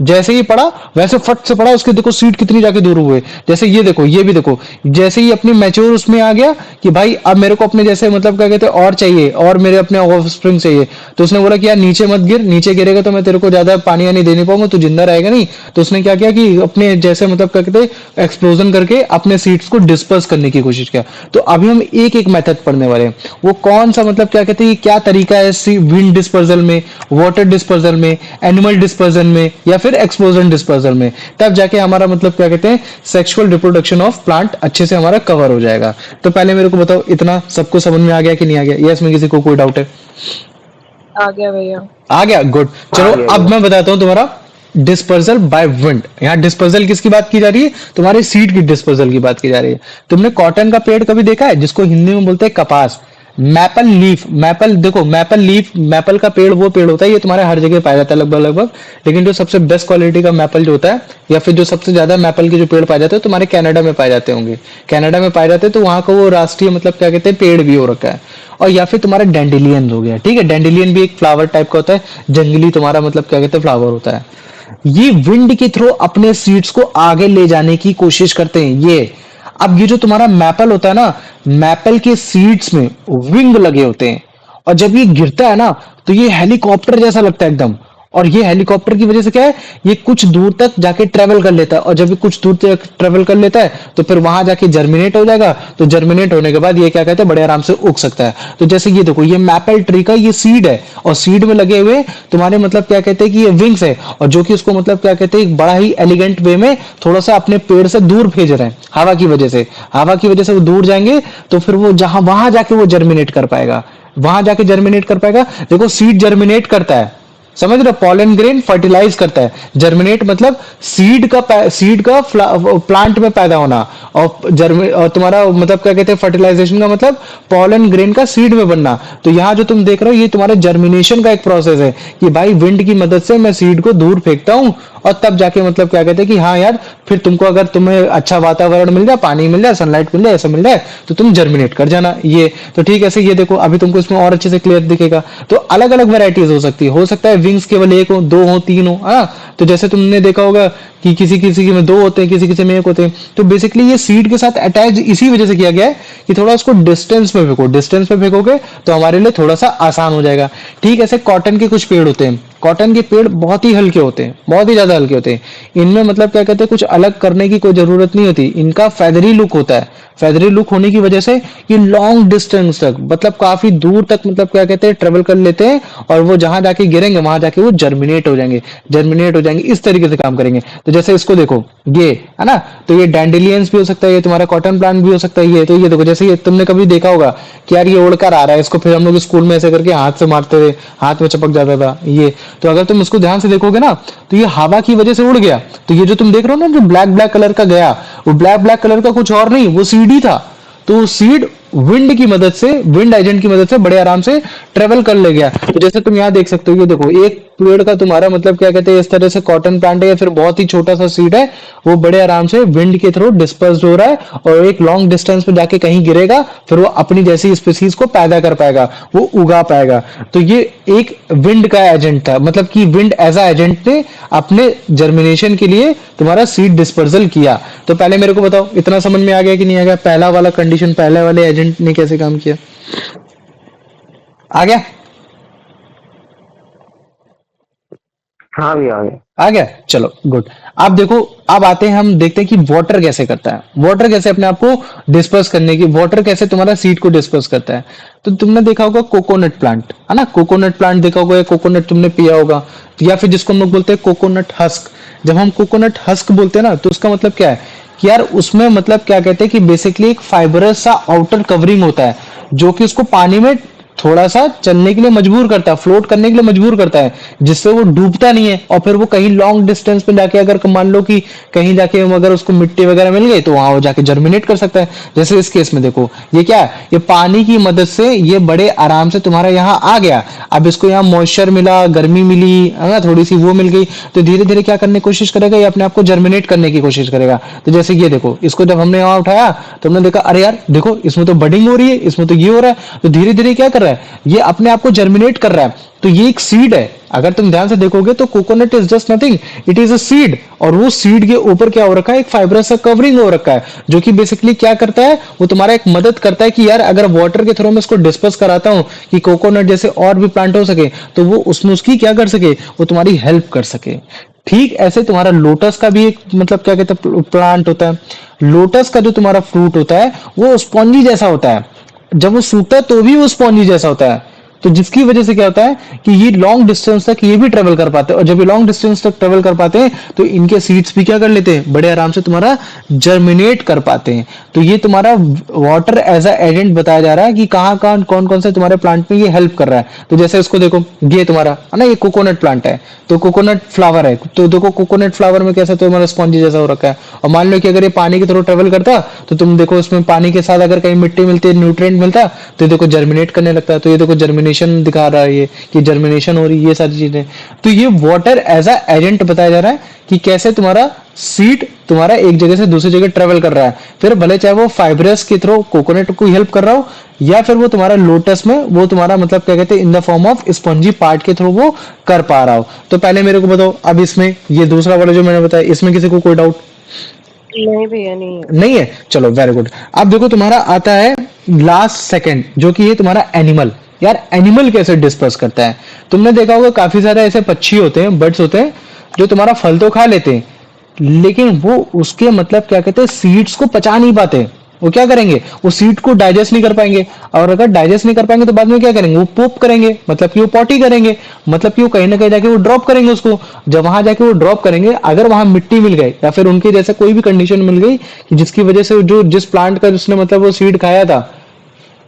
जैसे ही पड़ा वैसे फट से पड़ा, उसके देखो सीड कितनी जाके दूर हुए। जैसे ये देखो, ये भी देखो, जैसे ही अपनी मैच्योर उसमें आ गया कि भाई अब मेरे को अपने जैसे मतलब क्या कहते हैं और चाहिए, और मेरे अपने ऑफस्प्रिंग चाहिए, तो उसने बोला कि यार नीचे मत गिर, नीचे गिरेगा तो मैं तेरे को ज्यादा पानी नहीं दे नहीं पाऊंगा, तो जिंदा रहेगा नहीं। तो उसने क्या किया कि अपने जैसे मतलब क्या कहते हैं एक्सप्लोजन करके अपने सीड्स को डिस्पर्स करने की कोशिश किया। तो अभी हम एक एक मेथड पढ़ने वाले हैं। वो कौन सा मतलब क्या कहते हैं, क्या तरीका है विंड डिस्पर्सल में, वाटर डिस्पर्सल में, एनिमल डिस्पर्सन में, या फिर एक्सप्लोजन डिस्पर्सल में। तब जाके हमारा मतलब क्या कहते हैं सेक्सुअल रिप्रोडक्शन ऑफ प्लांट अच्छे से हमारा कवर हो जाएगा। तो पहले मेरे को बताओ, इतना सबको समझ में आ गया कि नहीं आ गया? यस में किसी को कोई डाउट है? आ गया भैया। आ गया, गुड। चलो अब मैं बताता हूं तुम्हारा डिस्पर्सल बाय विंड। यहाँ डिस्पर्सल किसकी बात की जा रही है? तुम्हारे सीड की डिस्पर्सल की बात की जा रही है। तुमने कॉटन का पेड़ कभी देखा है जिसको हिंदी में बोलते हैं कपास? मैपल लीफ, मैपल देखो, मैपल लीफ, मैपल का पेड़ वो पेड़ होता है, ये तुम्हारे हर जगह पाया जाता है लगभग लगभग। लेकिन जो सबसे बेस्ट क्वालिटी का मैपल जो होता है, या फिर जो सबसे ज्यादा मैपल के जो पेड़ पाए जाते हैं तुम्हारे कनाडा में पाए जाते होंगे। कनाडा में पाए जाते हैं, तो वहां का वो राष्ट्रीय मतलब क्या कहते हैं पेड़ भी हो रखा है। और या फिर तुम्हारा डैंडेलियन हो गया, ठीक है। डैंडेलियन भी एक फ्लावर टाइप का होता है, जंगली तुम्हारा मतलब क्या कहते हैं फ्लावर होता है। ये विंड के थ्रू अपने सीड्स को आगे ले जाने की कोशिश करते हैं ये। अब ये जो तुम्हारा मैपल होता है ना, मैपल के सीड्स में विंग लगे होते हैं, और जब ये गिरता है ना तो ये हेलीकॉप्टर जैसा लगता है एकदम। और ये हेलीकॉप्टर की वजह से क्या है, ये कुछ दूर तक जाके ट्रेवल कर लेता है, और जब ये कुछ दूर तक ट्रेवल कर लेता है तो फिर वहां जाके जर्मिनेट हो जाएगा। तो जर्मिनेट होने के बाद ये क्या कहते हैं बड़े आराम से उग सकता है। तो जैसे ये देखो, ये मैपल ट्री का ये सीड है, और सीड में लगे हुए तुम्हारे मतलब क्या कहते हैं कि ये विंग्स है, और जो कि उसको मतलब क्या कहते हैं एक बड़ा ही एलिगेंट वे में थोड़ा सा अपने पेड़ से दूर भेज रहे हैं हवा की वजह से। हवा की वजह से वो दूर जाएंगे तो फिर वो जहां वहां जाके वो जर्मिनेट कर पाएगा, वहां जाके जर्मिनेट कर पाएगा। देखो सीड जर्मिनेट करता है, समझ रहे हो? पॉलन ग्रेन फर्टिलाइज करता है। जर्मिनेट मतलब सीड का प्लांट में पैदा होना, और तुम्हारा मतलब क्या कहते हैं फर्टिलाइजेशन का मतलब पॉलन ग्रेन का सीड में बनना। तो यहाँ जो तुम देख रहे हो ये तुम्हारे जर्मिनेशन का एक प्रोसेस है कि भाई विंड की मदद से मैं सीड को दूर फेंकता हूँ, और तब जाके मतलब क्या कहते हैं कि हाँ यार, फिर तुमको अगर तुम्हें अच्छा वातावरण मिल जाए, पानी मिल जाए, सनलाइट मिल जाए, ऐसा मिल जाए, तो तुम जर्मिनेट कर जाना। ये तो ठीक है। ऐसे ये देखो, अभी तुमको इसमें और अच्छे से क्लियर दिखेगा। तो अलग अलग वेराइटीज हो सकती है, हो सकता है विंग्स केवल एक हो, दो हो, तीन हो, हाँ। तो जैसे तुमने देखा होगा कि किसी किसी में दो होते हैं, किसी किसी में एक होते हैं। तो बेसिकली ये सीड के साथ अटैच इसी वजह से किया गया है कि थोड़ा उसको डिस्टेंस में फेंको, डिस्टेंस में फेंकोगे तो हमारे लिए थोड़ा सा आसान हो जाएगा। ठीक है। ऐसे कॉटन के कुछ पेड़ होते हैं, कॉटन के पेड़ बहुत ही हल्के होते हैं, बहुत ही ज्यादा हल्के होते हैं। इनमें मतलब क्या कहते हैं कुछ अलग करने की कोई जरूरत नहीं होती, इनका फेदरी लुक होता है। फेदरी लुक होने की वजह से ये लॉन्ग डिस्टेंस तक मतलब काफी दूर तक मतलब क्या कहते हैं ट्रेवल कर लेते हैं, और वो जहां जाके गिरेंगे वहां जाके वो जर्मिनेट हो जाएंगे, जर्मिनेट हो जाएंगे, इस तरीके से काम करेंगे। तो जैसे इसको देखो, ये है ना, तो ये डैंडेलियंस भी हो सकता है, ये तुम्हारा कॉटन प्लांट भी हो सकता है। ये तो ये देखो, जैसे ये तुमने कभी देखा होगा कि यार ये उड़कर आ रहा है, इसको फिर हम लोग स्कूल में ऐसे करके हाथ से मारते हुए हाथ में चपक जाता था ये। तो अगर तुम इसको ध्यान से देखोगे ना तो ये हवा की वजह से उड़ गया। तो ये जो तुम देख रहे हो ना, जो ब्लैक ब्लैक कलर का गया, वो ब्लैक ब्लैक कलर का कुछ और नहीं, वो सीड ही था। तो सीड विंड की मदद से, विंड एजेंट की मदद से बड़े आराम से ट्रेवल कर ले गया। तो जैसे तुम यहाँ देख सकते हो, ये देखो एक पेड़ का तुम्हारा मतलब क्या कहते हैं इस तरह से कॉटन प्लांट है, या फिर बहुत ही छोटा सा सीड है, वो बड़े आराम से विंड के थ्रू डिस्पर्स हो रहा है, और एक लॉन्ग डिस्टेंस पे जाके कहीं गिरेगा, फिर वो अपनी जैसी स्पीसीज को पैदा कर पाएगा, वो उगा पाएगा। तो ये एक विंड का एजेंट था, मतलब कि विंड एज अ एजेंट ने अपने जर्मिनेशन के लिए तुम्हारा सीड डिस्पर्सल किया। तो पहले मेरे को बताओ, इतना समझ में आ गया कि नहीं आ गया? पहला वाला कंडीशन, पहले वाले एजेंट ने कैसे काम किया? आ गया? हाँ भैया आ गया। आ गया, चलो गुड। अब देखो, अब आते हैं, हम देखते हैं कि वाटर कैसे करता है, वाटर कैसे अपने आप को डिस्पर्स करने की, वाटर कैसे तुम्हारा सीड को डिस्पर्स करता है। तो तुमने देखा होगा कोकोनट प्लांट, है ना, कोकोनट प्लांट देखा होगा, या कोकोनट तुमने पिया होगा, या फिर जिसको हम लोग बोलते हैं कोकोनट हस्क। जब हम कोकोनट हस्क बोलते हैं ना, तो उसका मतलब क्या है कि यार उसमें मतलब क्या कहते हैं कि बेसिकली एक फाइबरस सा आउटर कवरिंग होता है, जो कि उसको पानी में थोड़ा सा चलने के लिए मजबूर करता है, फ्लोट करने के लिए मजबूर करता है, जिससे वो डूबता नहीं है, और फिर वो कहीं लॉन्ग डिस्टेंस पे जाके, अगर मान लो कि कहीं जाके अगर उसको मिट्टी वगैरह मिल गई, तो वहां वो जाके जर्मिनेट कर सकता है। जैसे इस केस में देखो, ये क्या है, ये पानी की मदद से ये बड़े आराम से तुम्हारा यहाँ आ गया। अब इसको यहाँ मॉइस्चर मिला, गर्मी मिली, है ना, थोड़ी सी वो मिल गई, तो धीरे धीरे क्या करने की कोशिश करेगा, ये अपने आप को जर्मिनेट करने की कोशिश करेगा। तो जैसे ये देखो, इसको जब हमने यहाँ उठाया, तो हमने देखा अरे यार देखो, इसमें तो बडिंग हो रही है, इसमें तो ये हो रहा है, तो धीरे धीरे क्या कर रहा है, ये अपने आप को जर्मिनेट कर रहा है। तो ये एक सीड है, अगर तुम ध्यान से देखोगे तो coconut is just nothing, it is a seed, और वो सीड के ऊपर क्या हो रखा है, एक फाइब्रस सा कवरिंग हो रखा है, जो कि बेसिकली क्या करता है, वो तुम्हारा एक मदद करता है कि यार अगर वाटर के थ्रू मैं इसको डिस्पर्स कराता हूं, कि कोकोनट जैसे और भी प्लांट हो सके, तो वो उसमें उसकी क्या कर सके, वो तुम्हारी हेल्प कर सके। ठीक ऐसे तुम्हारा लोटस का भी एक मतलब क्या कहते हैं प्लांट होता है। लोटस का जो तुम्हारा फ्रूट होता है, वो स्पॉन्जी जैसा होता है, जब वो सूखता है तो भी वो स्पॉन्जी जैसा होता है। तो जिसकी वजह से क्या होता है कि ये लॉन्ग डिस्टेंस तक ये भी ट्रेवल कर पाते हैं, और जब ये लॉन्ग डिस्टेंस तक ट्रेवल कर पाते हैं, तो इनके सीड्स भी क्या कर लेते हैं, बड़े आराम से तुम्हारा जर्मिनेट कर पाते हैं। तो ये तुम्हारा वाटर एज अ एजेंट बताया जा रहा है कि कहाँ कहाँ कौन कौन से तुम्हारे प्लांट में ये हेल्प कर रहा है। तो जैसे इसको देखो, ये तुम्हारा है ना, ये कोकोनट प्लांट है, तो कोकोनट फ्लावर है, तो देखो कोकोनट फ्लावर में कैसा तुम्हारा स्पॉन्जी जैसा हो रखा है। और मान लो कि अगर ये पानी की तरफ ट्रेवल करता, तो तुम देखो उसमें पानी के साथ अगर कहीं मिट्टी मिलती है, न्यूट्रिएंट मिलता, तो ये देखो जर्मिनेट करने लगता है। तो ये देखो जर्मिनेशन दिखा रहा है, ये कि जर्मिनेशन हो रही है, ये सारी चीजें। तो ये वाटर एज अ एजेंट बताया जा रहा है कि कैसे तुम्हारा सीड तुम्हारा एक जगह से दूसरी जगह ट्रेवल कर रहा है, फिर भले चाहे वो फाइब्रस के थ्रू कोकोनट को हेल्प कर रहा हो, या फिर वो तुम्हारा लोटस में वो तुम्हारा मतलब क्या कहते हैं in the form of spongy part के थ्रू वो कर पा रहा हो। तो पहले मेरे को बताओ, अब इसमें ये दूसरा वाला जो मैंने बताया, इसमें किसी को कोई डाउट नहीं भैया, नहीं है। नहीं है? चलो वेरी गुड। अब देखो तुम्हारा आता है लास्ट सेकंड, जो कि ये तुम्हारा एनिमल। यार एनिमल कैसे डिस्पर्स करता है? तुमने देखा होगा काफी सारे ऐसे पक्षी होते हैं, बर्ड्स होते हैं, जो तुम्हारा फल तो खा लेते हैं, लेकिन वो उसके मतलब क्या कहते हैं सीड्स को पचा नहीं पाते। वो क्या करेंगे, वो सीड को डाइजेस्ट नहीं कर पाएंगे, और अगर डाइजेस्ट नहीं कर पाएंगे तो बाद में क्या करेंगे, वो पोप करेंगे, मतलब कि वो पॉटी करेंगे, मतलब कि वो कहीं ना कहीं जाके वो ड्रॉप करेंगे उसको। जब वहां जाके वो ड्रॉप करेंगे, अगर वहां मिट्टी मिल गई या फिर उनके जैसे कोई भी कंडीशन मिल गई कि जिसकी वजह से जो जिस प्लांट का जिसने मतलब वो सीड खाया था,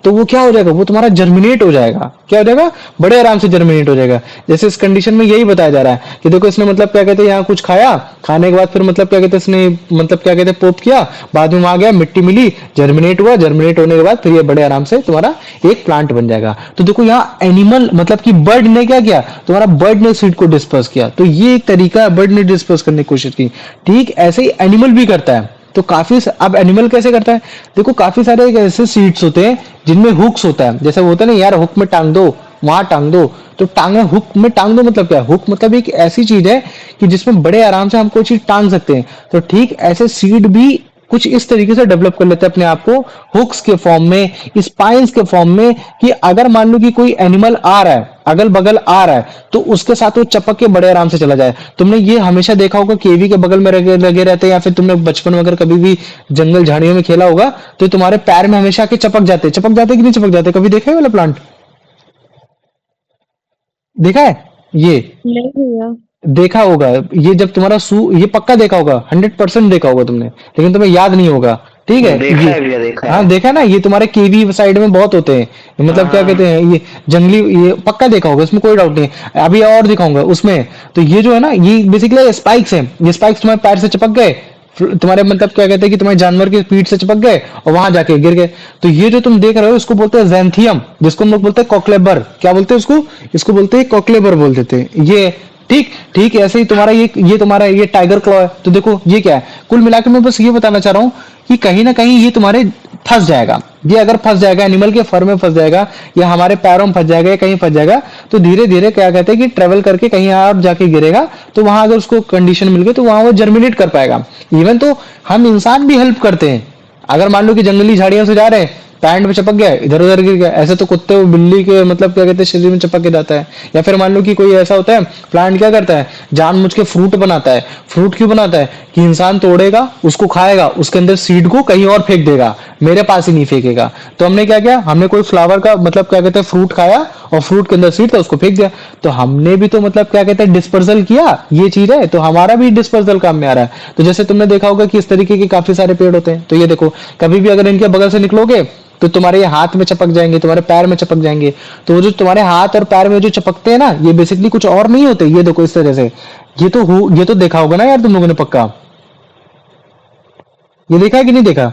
तो वो क्या हो जाएगा, वो तुम्हारा जर्मिनेट हो जाएगा। क्या हो जाएगा, बड़े आराम से जर्मिनेट हो जाएगा। जैसे इस कंडीशन में यही बताया जा रहा है कि देखो इसने मतलब क्या कहते हैं यहाँ कुछ खाया, खाने के बाद फिर मतलब क्या कहते हैं इसने मतलब क्या कहते हैं पोप किया, बाद में वहां गया, मिट्टी मिली, जर्मिनेट हुआ, जर्मिनेट होने के बाद फिर ये बड़े आराम से तुम्हारा एक प्लांट बन जाएगा। तो देखो यहाँ एनिमल मतलब कि बर्ड ने क्या किया, तुम्हारा बर्ड ने सीड को डिस्पर्स किया, तो ये एक तरीका है, बर्ड ने डिस्पर्स करने की कोशिश की। ठीक ऐसे ही एनिमल भी करता है। तो काफी अब एनिमल कैसे करता है, देखो काफी सारे एक ऐसे सीड्स होते हैं जिनमें हुक्स होता है, जैसे वो होता है ना यार, हुक में टांग दो, वहां टांग दो, तो टांगे हुक में टांग दो मतलब क्या, हुक मतलब एक ऐसी चीज है कि जिसमें बड़े आराम से हम कोई चीज टांग सकते हैं। तो ठीक ऐसे सीड भी कुछ इस तरीके से डेवलप कर लेते हैं अपने आप को, हुक्स के फॉर्म में, स्पाइंस के फॉर्म में, कि अगर मान लो कि कोई एनिमल आ रहा है, अगल बगल आ रहा है, तो उसके साथ वो चपक के बड़े आराम से चला जाए। तुमने ये हमेशा देखा होगा, केवी के बगल में लगे रहते हैं, या फिर तुमने बचपन में अगर कभी भी जंगल झाड़ियों में खेला होगा, तो तुम्हारे पैर में हमेशा आके चपक जाते कि नहीं चपक जाते, कभी देखा है वाला प्लांट, देखा है ये? नहीं भैया। देखा होगा, ये जब तुम्हारा ये पक्का देखा होगा, 100% देखा होगा तुमने, लेकिन तुम्हें याद नहीं होगा। ठीक है देखा ये, है भैया, देखा हाँ है। देखा ना, ये तुम्हारे केवी साइड में बहुत होते हैं, मतलब क्या कहते हाँ हैं ये जंगली, ये पक्का देखा होगा, इसमें कोई डाउट नहीं है। अभी और दिखाऊंगा उसमें। तो ये जो है ना, ये बेसिकली स्पाइक्स है, ये स्पाइक्स तुम्हारे पैर से चिपक गए, तुम्हारे मतलब क्या कहते हैं कि तुम्हारे जानवर की पीठ से चिपक गए और वहां जाके गिर गए। तो ये जो तुम देख रहे हो, इसको बोलते हैं ज़ैंथियम, जिसको हम लोग बोलते हैं कॉकलेबर। क्या बोलते हैं उसको, इसको बोलते हैं कॉकलेबर बोल देते हैं ये। ठीक ठीक ऐसे ही तुम्हारा ये तुम्हारा ये टाइगर क्लॉ है। तो देखो ये क्या है, कुल मिलाकर मैं बस ये बताना चाह रहा हूँ कि कहीं ना कहीं ये तुम्हारे फंस जाएगा। ये अगर फंस जाएगा, एनिमल के फर में फंस जाएगा, या हमारे पैरों में फंस जाएगा, या कहीं फंस जाएगा, तो धीरे धीरे क्या कहते हैं कि ट्रेवल करके कहीं और जाके गिरेगा, तो वहां अगर उसको कंडीशन मिल गई तो वहां वो जर्मिनेट कर पाएगा। इवन तो हम इंसान भी हेल्प करते हैं, अगर मान लो कि जंगली झाड़ियों से जा रहे हैं, पैंट में चिपक गया, इधर उधर गिर गया। ऐसे तो कुत्ते और बिल्ली के मतलब क्या कहते हैं शरीर में चिपक के जाता है। या फिर मान लो कि कोई ऐसा होता है, प्लांट क्या करता है, जानबूझ के फ्रूट बनाता है। फ्रूट क्यों बनाता है कि इंसान तोड़ेगा, उसको खाएगा, उसके अंदर सीड को कहीं और फेंक देगा, मेरे पास ही नहीं फेंकेगा। तो हमने क्या किया, हमने कोई फ्लावर का मतलब क्या कहते हैं फ्रूट खाया और फ्रूट के अंदर सीड था, उसको फेंक दिया। तो हमने भी तो मतलब क्या कहते हैं डिस्पर्सल किया, ये चीज है, तो हमारा भी डिस्पर्सल काम में आ रहा है। तो जैसे तुमने देखा होगा कि इस तरीके के काफी सारे पेड़ होते हैं। तो ये देखो, कभी भी अगर इनके बगल से निकलोगे तो तुम्हारे ये हाथ में चपक जाएंगे, तुम्हारे पैर में चपक जाएंगे। तो वो जो तुम्हारे हाथ और पैर में जो चपकते हैं ना, ये बेसिकली कुछ और नहीं होते। ये देखो इस तरह से, ये तो देखा होगा ना यार तुम लोगों ने पक्का, ये देखा है कि नहीं देखा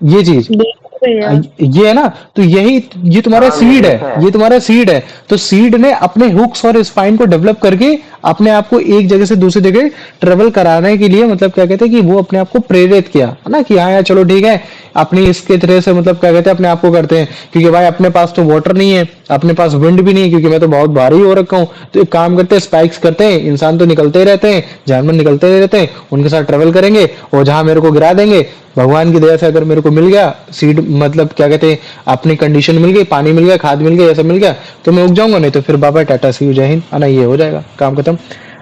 ये चीज। देखो भैया। ये है ना, तो यही, ये तुम्हारा हाँ, सीड मैंने है, देखा है। ये तुम्हारा सीड है। तो सीड ने अपने हुक्स और स्पाइन को डेवलप करके अपने आप को एक जगह से दूसरी जगह ट्रेवल कराने के लिए मतलब क्या कहते हैं कि वो अपने आप को प्रेरित किया है ना, कि हाँ यार चलो ठीक है, अपनी इसके तरह से मतलब क्या कहते हैं अपने आप को करते हैं। क्योंकि भाई अपने पास तो वाटर नहीं है, अपने पास विंड भी नहीं है, क्योंकि मैं तो बहुत भारी हो रखा हूँ। तो एक काम करते हैं, स्पाइक्स करते हैं, इंसान तो निकलते ही रहते हैं, जानवर निकलते ही रहते हैं, उनके साथ ट्रेवल करेंगे और जहां मेरे को गिरा देंगे, भगवान की दया से अगर मेरे को मिल गया सीड मतलब क्या कहते हैं अपनी कंडीशन मिल गई, पानी मिल गया, खाद मिल गया, ये सब मिल गया, तो मैं उग जाऊंगा। नहीं तो फिर बाबा टाटा सी यू जय हिंद, है ना, ये हो जाएगा काम खत्म।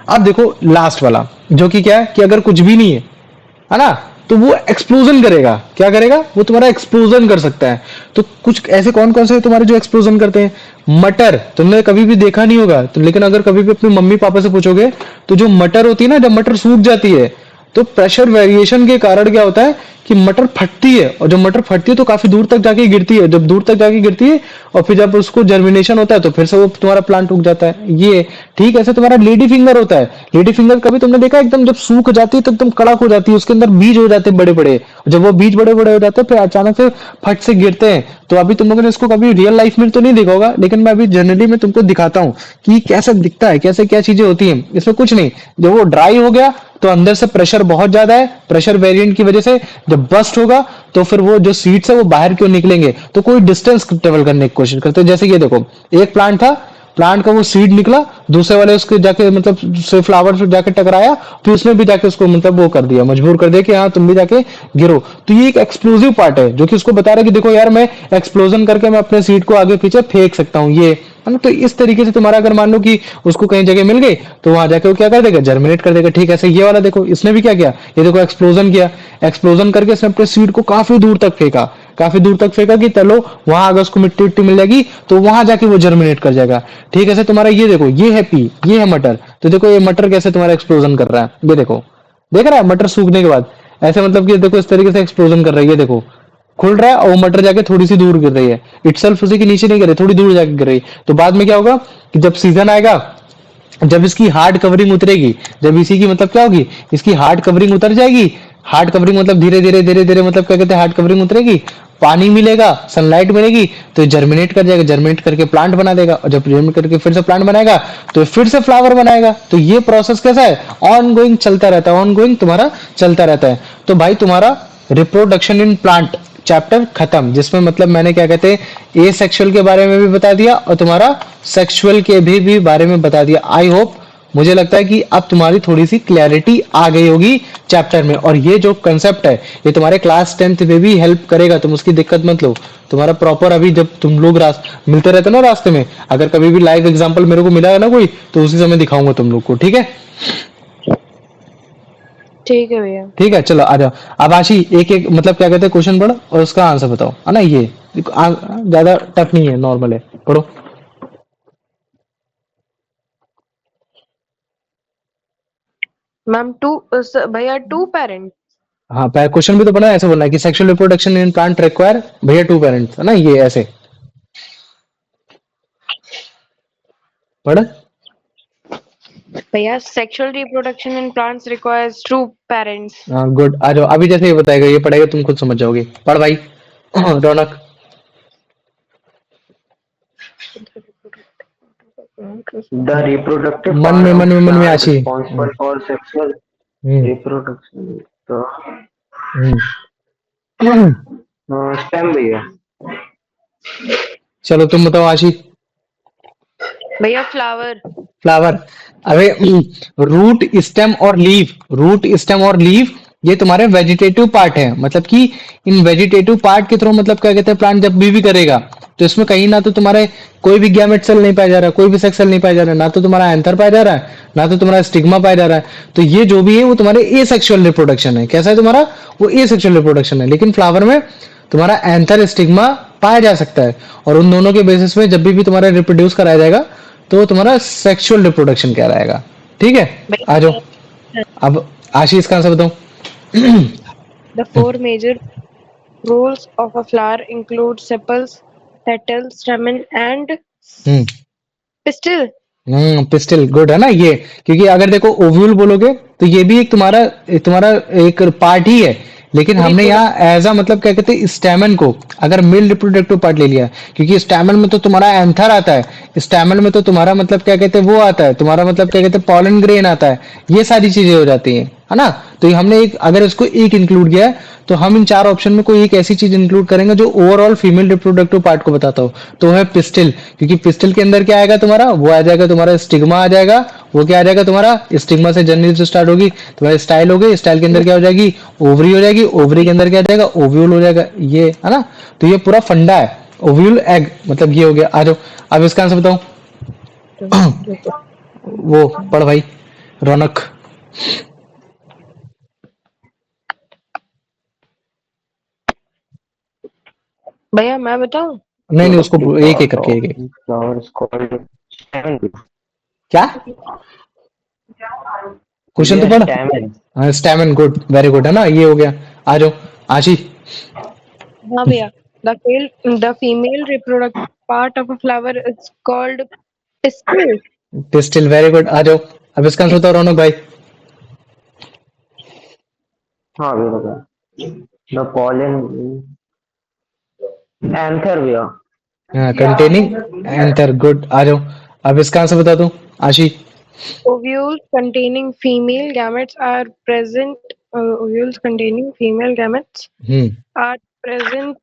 अब देखो लास्ट वाला, जो कि क्या है कि अगर कुछ भी नहीं है ना, तो वो एक्सप्लोजन करेगा। क्या करेगा, वो तुम्हारा एक्सप्लोजन कर सकता है। तो कुछ ऐसे कौन कौन से तुम्हारे जो एक्सप्लोजन करते हैं, मटर तुमने कभी भी देखा नहीं होगा तो, लेकिन अगर कभी भी अपने मम्मी पापा से पूछोगे तो जो मटर होती है ना, जब मटर सूख जाती है तो प्रेशर वेरिएशन के कारण क्या होता है कि मटर फटती है, और जब मटर फटती है तो काफी दूर तक जाके गिरती है। जब दूर तक जाके गिरती है और फिर जब उसको जर्मिनेशन होता है तो फिर से वो तुम्हारा प्लांट उग जाता है। ये ठीक ऐसे तुम्हारा लेडी फिंगर होता है। लेडी फिंगर कभी तुमने देखा, एकदम जब सूख जाती है तो एकदम कड़क हो जाती है, उसके अंदर बीज हो जाते हैं बड़े बड़े। जब वो बीज बड़े बड़े हो जाते हैं फिर अचानक से फट से गिरते हैं। तो अभी तुम लोगों ने इसको कभी रियल लाइफ में तो नहीं देखा होगा, लेकिन मैं अभी जनरली मैं तुमको दिखाता हूँ कि कैसा दिखता है, कैसे क्या चीजें होती हैं। इसमें कुछ नहीं, जब वो ड्राई हो गया तो अंदर से प्रेशर बहुत ज्यादा है, प्रेशर वेरिएंट की वजह से जब बस्ट होगा तो फिर वो जो सीड्स है वो बाहर क्यों निकलेंगे, तो कोई डिस्टेंस ट्रेवल करने की कोशिश करते हैं। जैसे ये देखो, एक प्लांट था, प्लांट का वो सीड निकला, दूसरे वाले उसके जाके मतलब से फ्लावर से जाके टकराया, फिर उसने भी जाके उसको मतलब वो कर दिया, मजबूर कर दिया कि हाँ तुम भी जाके गिरो। तो ये एक एक्सप्लोसिव पार्ट है जो कि उसको बता रहा है कि देखो यार मैं एक्सप्लोजन करके मैं अपने सीड को आगे पीछे फेंक सकता हूँ, ये है ना। तो इस तरीके से तुम्हारा अगर मान लो कि उसको कहीं जगह मिल गई तो वहां जाके वो क्या कर देगा, जर्मिनेट कर देगा। ठीक है, ऐसे ये वाला देखो, इसने भी क्या किया, ये देखो एक्सप्लोजन किया, एक्सप्लोजन करके इसने अपने सीड को काफी दूर तक फेंका, काफी दूर तक फेंका कि चलो वहां अगर उसको मिट्टी मिट्टी मिल जाएगी तो वहां जाके वो जर्मिनेट कर जाएगा। ठीक है, ऐसे तुम्हारा ये देखो, ये है पी, ये है मटर। तो देखो ये मटर कैसे तुम्हारा एक्सप्लोजन कर रहा है, ये देखो, देख रहा है मटर सूखने के बाद ऐसे मतलब कि देखो इस तरीके से एक्सप्लोजन कर रहा है। ये देखो खुल रहा है और वो मटर जाके थोड़ी सी दूर गिर रही है, इटसेल्फ उसी के नीचे नहीं गिर रही, थोड़ी दूर जाके गिर रही है। तो बाद में क्या होगा कि जब सीजन आएगा, जब इसकी हार्ड कवरिंग उतरेगी, जब इसी की मतलब क्या होगी, इसकी हार्ड कवरिंग उतर जाएगी। हार्ड कवरिंग मतलब धीरे धीरे धीरे धीरे मतलब क्या कहते हैं हार्ड कवरिंग उतरेगी, पानी मिलेगा, सनलाइट मिलेगी, तो जर्मिनेट कर जाएगा, जर्मिनेट करके प्लांट बना देगा, और जब जर्मिनेट करके फिर से प्लांट बनाएगा तो फिर से फ्लावर बनाएगा। तो ये प्रोसेस कैसा है, ऑन गोइंग चलता रहता है, ऑन गोइंग तुम्हारा चलता रहता है। तो भाई तुम्हारा रिप्रोडक्शन इन प्लांट चैप्टर खत्म, जिसमें मतलब मैंने क्या कहते हैं ए सेक्सुअल के बारे में भी बता दिया और तुम्हारा सेक्सुअल के भी बारे में बता दिया। आई होप, मुझे लगता है कि अब तुम्हारी थोड़ी सी क्लैरिटी आ गई होगी चैप्टर में। और ये जो कंसेप्ट है ये तुम्हारे क्लास 10th में भी हेल्प करेगा, तुम उसकी दिक्कत मत लो। तुम्हारा प्रॉपर अभी जब तुम लोग मिलते रहते ना रास्ते में, अगर कभी भी लाइव एग्जाम्पल मेरे को मिला है ना कोई, तो उसी समय दिखाऊंगा तुम लोग को। ठीक है, ठीक है भैया। ठीक है, चलो आ जाओ। अब आशी एक एक मतलब क्या कहते हैं क्वेश्चन पढ़ो और उसका आंसर बताओ, है ना। ये ज्यादा टफ नहीं है, नॉर्मल है, पढ़ो। मैम भैया टू पेरेंट। हाँ, क्वेश्चन भी तो पढ़ना है, ऐसे बोलना है कि sexual reproduction in plant require भैया 2 पेरेंट्स, है ना, ये ऐसे पढ़। भैया sexual reproduction in plants requires two parents. हाँ गुड, आ जाओ। अभी जैसे ये बताएगा, ये पढ़ेगा, तुम खुद समझ जाओगे। पढ़ भाई रौनक। The reproductive मन part में of मन में मन में plant आशी। responsible for sexual hmm, reproduction. तो हम्म। स्टेम भैया। चलो तुम बताओ आशी। भैया फ्लावर। फ्लावर। अबे रूट स्टेम और लीव, रूट स्टेम और लीव ये तुम्हारे वेजिटेटिव पार्ट है, मतलब कि इन वेजिटेटिव पार्ट के थ्रू मतलब क्या कहते हैं प्लांट जब भी करेगा तो इसमें कहीं ना तो तुम्हारे कोई भी गैमेट सेल नहीं पाया जा रहा, कोई भी सेक्स सेल नहीं पाया जा रहा, ना तो तुम्हारा एंथर पाया जा रहा है, ना तो तुम्हारा स्टिग्मा पाया जा रहा है। तो ये जो भी है वो तुम्हारे ए सेक्सुअल रिप्रोडक्शन है। कैसा है तुम्हारा? वो ए सेक्सुअल रिप्रोडक्शन है। लेकिन फ्लावर में तुम्हारा एंथर स्टिग्मा पाया जा सकता है, और उन दोनों के बेसिस में जब भी तुम्हारा रिप्रोड्यूस कराया जाएगा तो तुम्हारा सेक्सुअल रिप्रोडक्शन कहलाएगा। ठीक है, आ जाओ। अब आशीष का आंसर बताओ। The four major roles of a flower include sepals, petals, stamen, and hmm pistil. Pistol good है ना ये, क्योंकि अगर देखो ओव्यूल बोलोगे तो ये भी एक तुम्हारा तुम्हारा एक पार्ट ही है। लेकिन हमने Reproduction. यहाँ एज अ मतलब क्या कहते हैं स्टैमन को अगर मेल रिप्रोडक्टिव पार्ट ले लिया, क्योंकि स्टैमन में तो तुम्हारा एंथर आता है, स्टैमन में तो तुम्हारा मतलब क्या कहते हैं वो आता है, तुम्हारा मतलब क्या कहते हैं पॉलन ग्रेन आता है, ये सारी चीजें हो जाती हैं, है ना। तो ये हमने एक अगर इसको एक इंक्लूड किया है तो हम इन चार ऑप्शन में कोई एक ऐसी चीज इंक्लूड करेंगे जो ओवरऑल फीमेल रिप्रोडक्टिव पार्ट को बताता हो, तो वो है पिस्टिल। क्योंकि पिस्टिल के अंदर क्या आएगा तुम्हारा, वो आ जाएगा तुम्हारा स्टिग्मा आ जाएगा। वो क्या आ जाएगा तुम्हारा स्टिग्मा से जर्नी जो स्टार्ट होगी तुम्हारी स्टाइल हो गई, स्टाइल के अंदर क्या हो जाएगी, ओवरी हो जाएगी, ओवरी के अंदर क्या आ जाएगा, ओव्यूल हो जाएगा, ये है ना। तो ये पूरा फंडा है, ओव्यूल एग मतलब ये हो गया। आ जाओ अब इसका आंसर बताओ। वो पढ़ भाई रौनक। भैया मैं बताऊं? नहीं नहीं, उसको एक एक करके एक एक। flower is called stamen. क्या क्वेश्चन तो Yeah, पढ़। stamen. हाँ स्टैमिन, गुड वेरी गुड है ना, ये हो गया। आ जाओ आशी। हाँ भैया। The female reproductive part of a flower is called pistil. Pistil very good, आ जाओ। अब इसका आंसर बताओ रौनक भाई। हाँ भी लगा। The pollen anther भैया। हाँ कंटेनिंग एंथर, गुड। आ जाओ अब इसका आंसर बता दो आशी। Ovules containing female gametes are present. Ovules containing female gametes hmm are present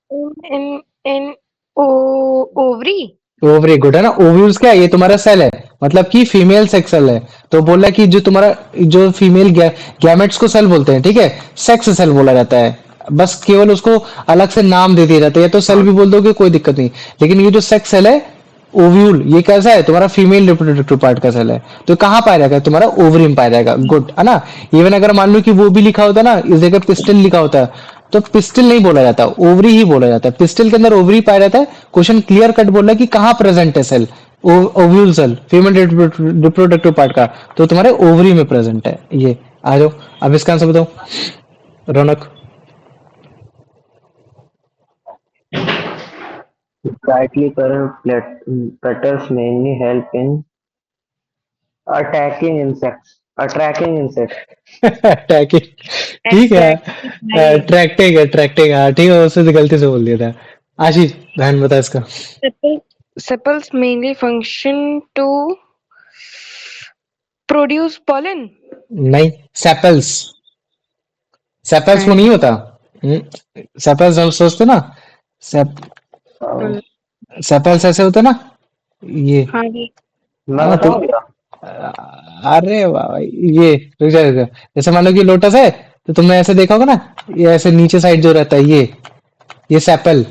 in ovary. Ovary, good है ना। ओव्यूल्स क्या है, ये तुम्हारा सेल है, मतलब कि फीमेल सेक्स सेल है। तो बोला कि जो तुम्हारा जो फीमेल गैमेट्स को सेल बोलते हैं, ठीक है, सेक्स सेल बोला जाता है। बस केवल उसको अलग से नाम दे दिया जाता है, या तो सेल भी बोल दोगे कोई दिक्कत नहीं। लेकिन ये जो सेक्स सेल है ओव्यूल, ये कैसा है तुम्हारा फीमेल रिप्रोडक्टिव पार्ट का सेल है। तो कहाँ पाया जाएगा, तुम्हारा ओवरी में पाया जाएगा, गुड है ना। इवन अगर मान लो कि वो भी लिखा होता ना, इस जगह पिस्टल लिखा होता तो पिस्टल नहीं बोला जाता, ओवरी ही बोला जाता है। पिस्टल के अंदर ओवरी पाया जाता है। क्वेश्चन क्लियर कट बोला कि कहाँ प्रेजेंट है cell, ovule cell female reproductive part का, तो तुम्हारे ओवरी में प्रेजेंट है ये। आ जाओ अब इसका आंसर बताओ रौनक। Brightly colored petals mainly help in attacking insects. Attracting insects. Attacking, ठीक है। Attracting by अट्रैक्टिंग अट्रैक्टिंग, हाँ ठीक है, उससे गलती से बोल दिया था। आशीष बहन बता इसका। sepals. Sepals mainly function to produce pollen. नहीं, सेपल्स, सेपल्स वो And नहीं होता। सेपल्स हम सोचते ना, सेप Uh, सेपल्स ऐसे होता ना, ये हाँ जी। मैं हाँ तुम। बताऊं क्या? अरे वाह भाई, ये रुक जा रुक जा। जैसे मान लो कि लोटस है, तो तुमने ऐसे देखा होगा ना, ये ऐसे नीचे साइड जो रहता है ये सेपल।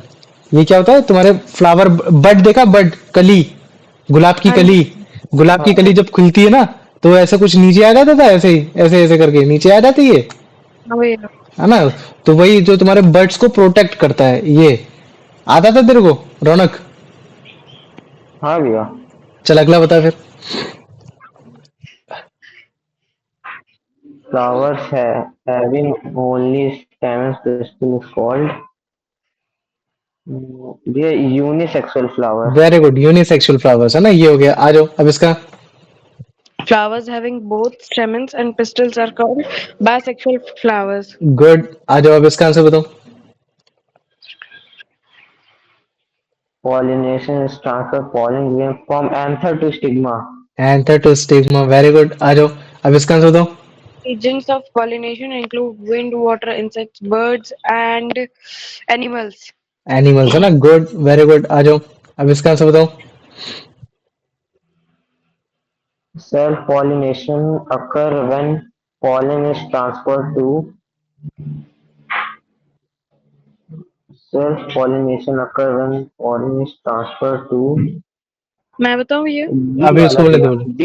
ये क्या होता है तुम्हारे फ्लावर बड देखा, बड कली, गुलाब की हाँ कली, जी। गुलाब की कली जब खुलती है ना, तो ऐसे कुछ नीचे आ जाता था, ऐसे ही ऐसे ऐसे करके नीचे आ जाती हाँ भैया। है ना। तो वही जो तुम्हारे बर्ड्स को प्रोटेक्ट करता है, ये आता था तेरे को रौनक। हाँ भैया। चल अगला बता फिर। Flowers having only stamens pistil is called ये unisexual flower. Very good, unisexual flowers है ना, ये हो गया। आ जाओ अब इसका। Flowers having both stamens and pistils are called bisexual flowers. Good, आ जाओ अब इसका आंसर बताओ। Pollination is transfer pollen grain from anther to stigma. Anther to stigma, very good. आ जाओ अब इसका आंसर बताओ। Agents of pollination include wind, water, insects, birds, and animals. Animals है ना, गुड वेरी गुड। आ जाओ अब इसका आंसर बताओ। Self pollination occur when pollen is transferred to Self-pollination occur when pollen is transferred to मैं बताऊं ये? D अभी वाला उसको बोले दिया दो बोले। D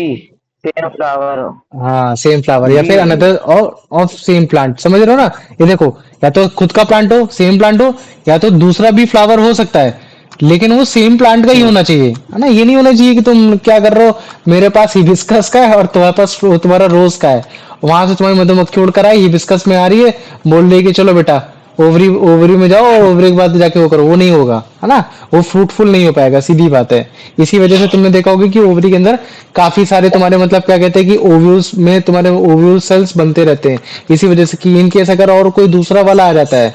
same flower हाँ सेम फ्लावर या D फिर वाला अनदर और ऑफ सेम प्लांट, समझ रहे हो ना? ये देखो, या तो खुद का प्लांट हो, सेम प्लांट हो, या तो दूसरा भी फ्लावर हो सकता है, लेकिन वो सेम प्लांट का ही होना चाहिए, है ना? ये नहीं होना चाहिए कि तुम क्या कर रहे हो, मेरे पास हिबिस्कस का है और तुम्हारे पास तुम्हारा रोज का है, वहां से तुम्हारी मधुमक्खी उड़ कर आई, हिबिस्कस में आ रही है, बोल रही है कि चलो बेटा ओवरी ओवरी में जाओ और ओवरी के बाद जाके वो करो, वो नहीं होगा, है ना? वो फ्रूटफुल नहीं हो पाएगा, सीधी बात है। इसी वजह से तुमने देखा होगा कि ओवरी के अंदर काफी सारे तुम्हारे मतलब क्या कहते हैं कि ओव्यूल्स में तुम्हारे ओव्यूल सेल्स बनते रहते हैं, इसी वजह से कि इन केस अगर और कोई दूसरा वाला आ जाता है